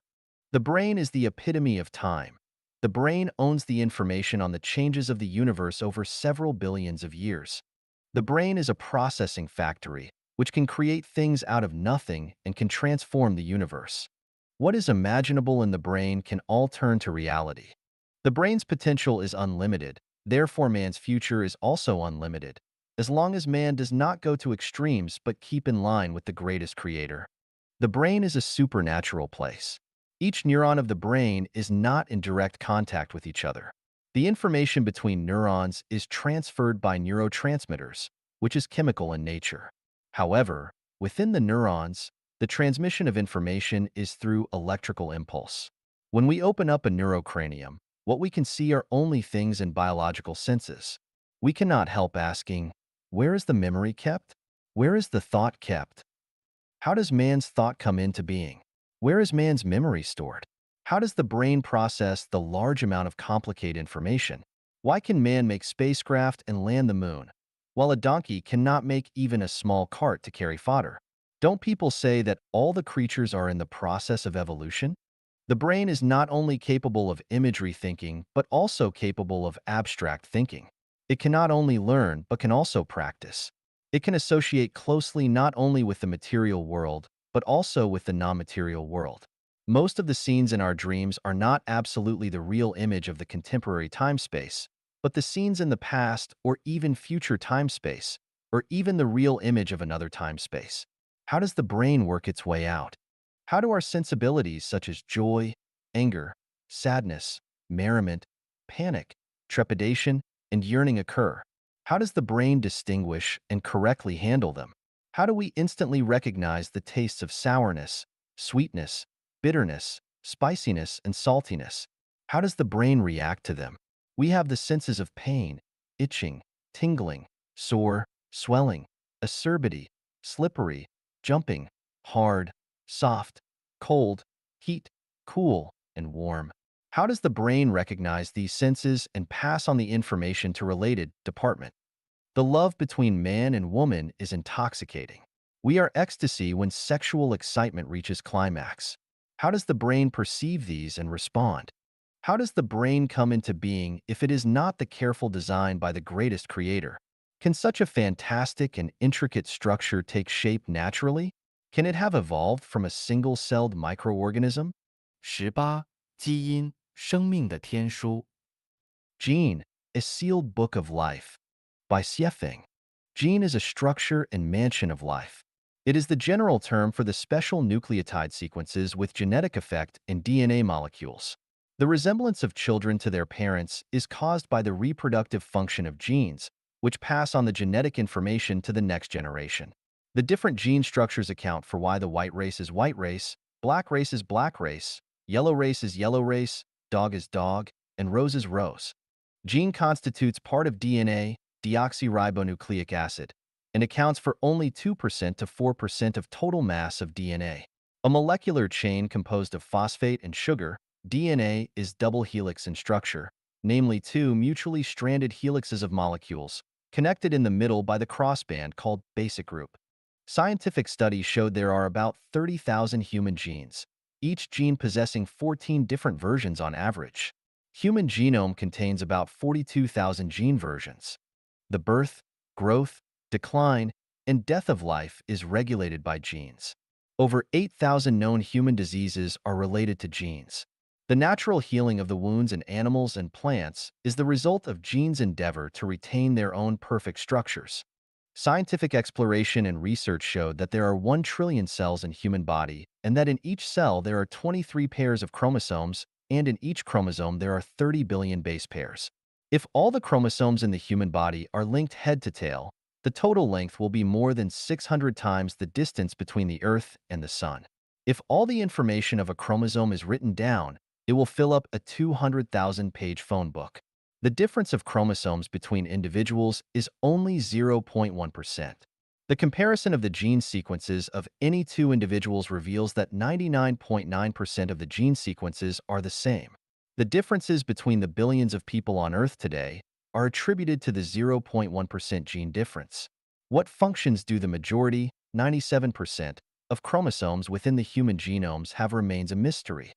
S2: The brain is the epitome of time. The brain owns the information on the changes of the universe over several billions of years. The brain is a processing factory, which can create things out of nothing and can transform the universe. What is imaginable in the brain can all turn to reality. The brain's potential is unlimited, therefore man's future is also unlimited, as long as man does not go to extremes but keep in line with the greatest creator. The brain is a supernatural place. Each neuron of the brain is not in direct contact with each other. The information between neurons is transferred by neurotransmitters, which is chemical in nature. However, within the neurons, the transmission of information is through electrical impulse. When we open up a neurocranium, what we can see are only things in biological senses. We cannot help asking, where is the memory kept? Where is the thought kept? How does man's thought come into being? Where is man's memory stored? How does the brain process the large amount of complicated information? Why can man make spacecraft and land the moon, while a donkey cannot make even a small cart to carry fodder? Don't people say that all the creatures are in the process of evolution? The brain is not only capable of imagery thinking, but also capable of abstract thinking. It can not only learn, but can also practice. It can associate closely not only with the material world, but also with the non-material world. Most of the scenes in our dreams are not absolutely the real image of the contemporary time-space, but the scenes in the past or even future time-space, or even the real image of another time-space. How does the brain work its way out? How do our sensibilities such as joy, anger, sadness, merriment, panic, trepidation, and yearning occur? How does the brain distinguish and correctly handle them? How do we instantly recognize the tastes of sourness, sweetness, bitterness, spiciness, and saltiness? How does the brain react to them? We have the senses of pain, itching, tingling, sore, swelling, acerbity, slippery, jumping, hard, soft, cold, heat, cool, and warm. How does the brain recognize these senses and pass on the information to related department? The love between man and woman is intoxicating. We are ecstasy when sexual excitement reaches climax. How does the brain perceive these and respond? How does the brain come into being if it is not the careful design by the greatest creator? Can such a fantastic and intricate structure take shape naturally? Can it have evolved from a single-celled microorganism?
S1: 18. 基因，生命的天书。
S2: Gene, a sealed book of life. By Xiefeng. Gene is a structure and mansion of life. It is the general term for the special nucleotide sequences with genetic effect in DNA molecules. The resemblance of children to their parents is caused by the reproductive function of genes, which pass on the genetic information to the next generation. The different gene structures account for why the white race is white race, black race is black race, yellow race is yellow race, dog is dog, and rose is rose. Gene constitutes part of DNA, deoxyribonucleic acid, and accounts for only 2% to 4% of total mass of DNA. A molecular chain composed of phosphate and sugar, DNA is double helix in structure, namely two mutually stranded helixes of molecules, connected in the middle by the crossband called basic group. Scientific studies showed there are about 30,000 human genes, each gene possessing 14 different versions on average. Human genome contains about 42,000 gene versions. The birth, growth, decline, and death of life is regulated by genes. Over 8,000 known human diseases are related to genes. The natural healing of the wounds in animals and plants is the result of genes' endeavor to retain their own perfect structures. Scientific exploration and research showed that there are 1 trillion cells in human body and that in each cell there are 23 pairs of chromosomes, and in each chromosome there are 30 billion base pairs. If all the chromosomes in the human body are linked head to tail, the total length will be more than 600 times the distance between the Earth and the Sun. If all the information of a chromosome is written down, it will fill up a 200,000-page phone book. The difference of chromosomes between individuals is only 0.1%. The comparison of the gene sequences of any two individuals reveals that 99.9% of the gene sequences are the same. The differences between the billions of people on Earth today are attributed to the 0.1% gene difference. What functions do the majority, 97%, of chromosomes within the human genomes have remains a mystery.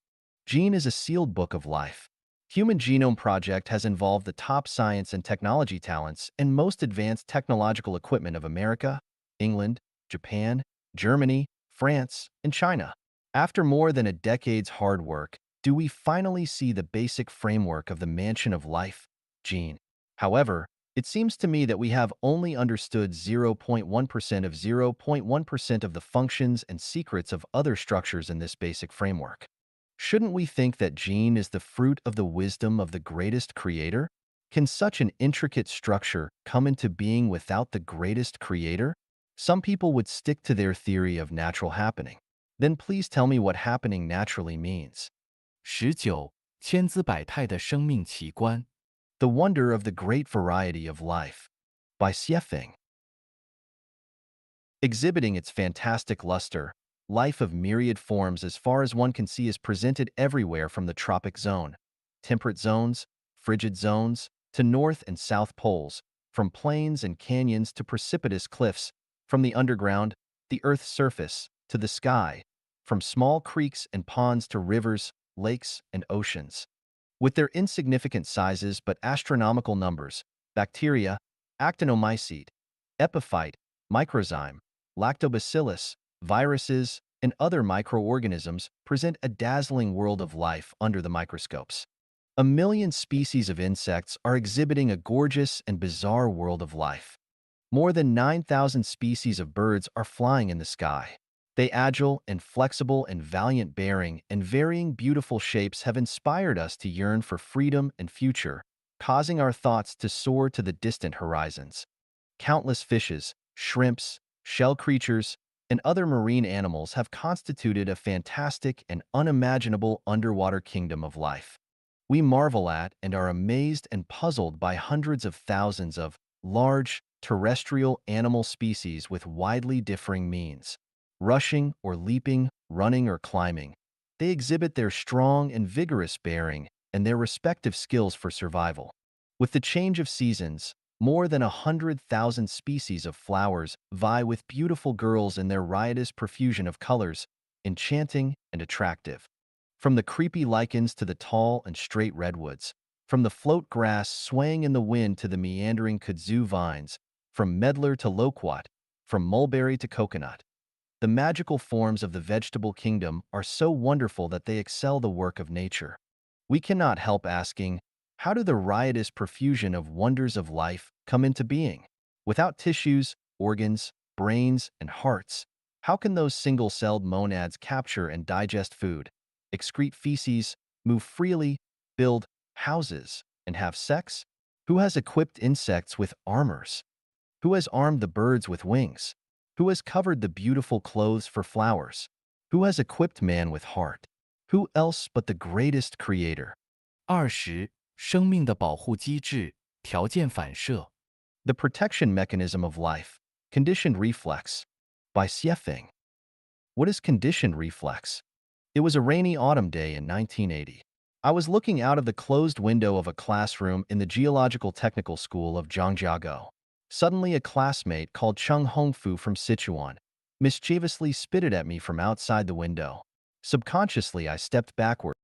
S2: Gene is a sealed book of life. Human Genome Project has involved the top science and technology talents and most advanced technological equipment of America, England, Japan, Germany, France, and China. After more than a decade's hard work, do we finally see the basic framework of the mansion of life, gene. However, it seems to me that we have only understood 0.1% of 0.1% of the functions and secrets of other structures in this basic framework. Shouldn't we think that gene is the fruit of the wisdom of the greatest creator? Can such an intricate structure come into being without the greatest creator? Some people would stick to their theory of natural happening. Then please tell me what happening naturally means.
S1: 19. 千姿百态的生命奇观。
S2: The Wonder of the Great Variety of Life. By Xiefeng. Exhibiting its fantastic luster, life of myriad forms as far as one can see is presented everywhere from the tropic zone, temperate zones, frigid zones, to north and south poles, from plains and canyons to precipitous cliffs, from the underground, the Earth's surface, to the sky, from small creeks and ponds to rivers, lakes, and oceans. With their insignificant sizes but astronomical numbers, bacteria, actinomycete, epiphyte, microzyme, lactobacillus, viruses, and other microorganisms present a dazzling world of life under the microscopes. A million species of insects are exhibiting a gorgeous and bizarre world of life. More than 9,000 species of birds are flying in the sky. They agile and flexible and valiant bearing and varying beautiful shapes have inspired us to yearn for freedom and future, causing our thoughts to soar to the distant horizons. Countless fishes, shrimps, shell creatures, and other marine animals have constituted a fantastic and unimaginable underwater kingdom of life. We marvel at and are amazed and puzzled by hundreds of thousands of large, terrestrial animal species with widely differing means. Rushing or leaping, running or climbing, they exhibit their strong and vigorous bearing and their respective skills for survival. With the change of seasons, more than 100,000 species of flowers vie with beautiful girls in their riotous profusion of colors, enchanting, and attractive. From the creepy lichens to the tall and straight redwoods, from the float grass swaying in the wind to the meandering kudzu vines, from medlar to loquat, from mulberry to coconut. The magical forms of the vegetable kingdom are so wonderful that they excel the work of nature. We cannot help asking, how do the riotous profusion of wonders of life come into being? Without tissues, organs, brains, and hearts, how can those single-celled monads capture and digest food, excrete feces, move freely, build houses, and have sex? Who has equipped insects with armors? Who has armed the birds with wings? Who has covered the beautiful clothes for flowers? Who has equipped man with heart? Who else but the greatest creator?
S1: 20. 生命的保护机制，条件反射。
S2: The protection mechanism of life, conditioned reflex, by Xiefeng. What is conditioned reflex? It was a rainy autumn day in 1980. I was looking out of the closed window of a classroom in the Geological Technical School of Zhangjiago. Suddenly, a classmate called Chung Hongfu from Sichuan mischievously spitted at me from outside the window. Subconsciously, I stepped backward.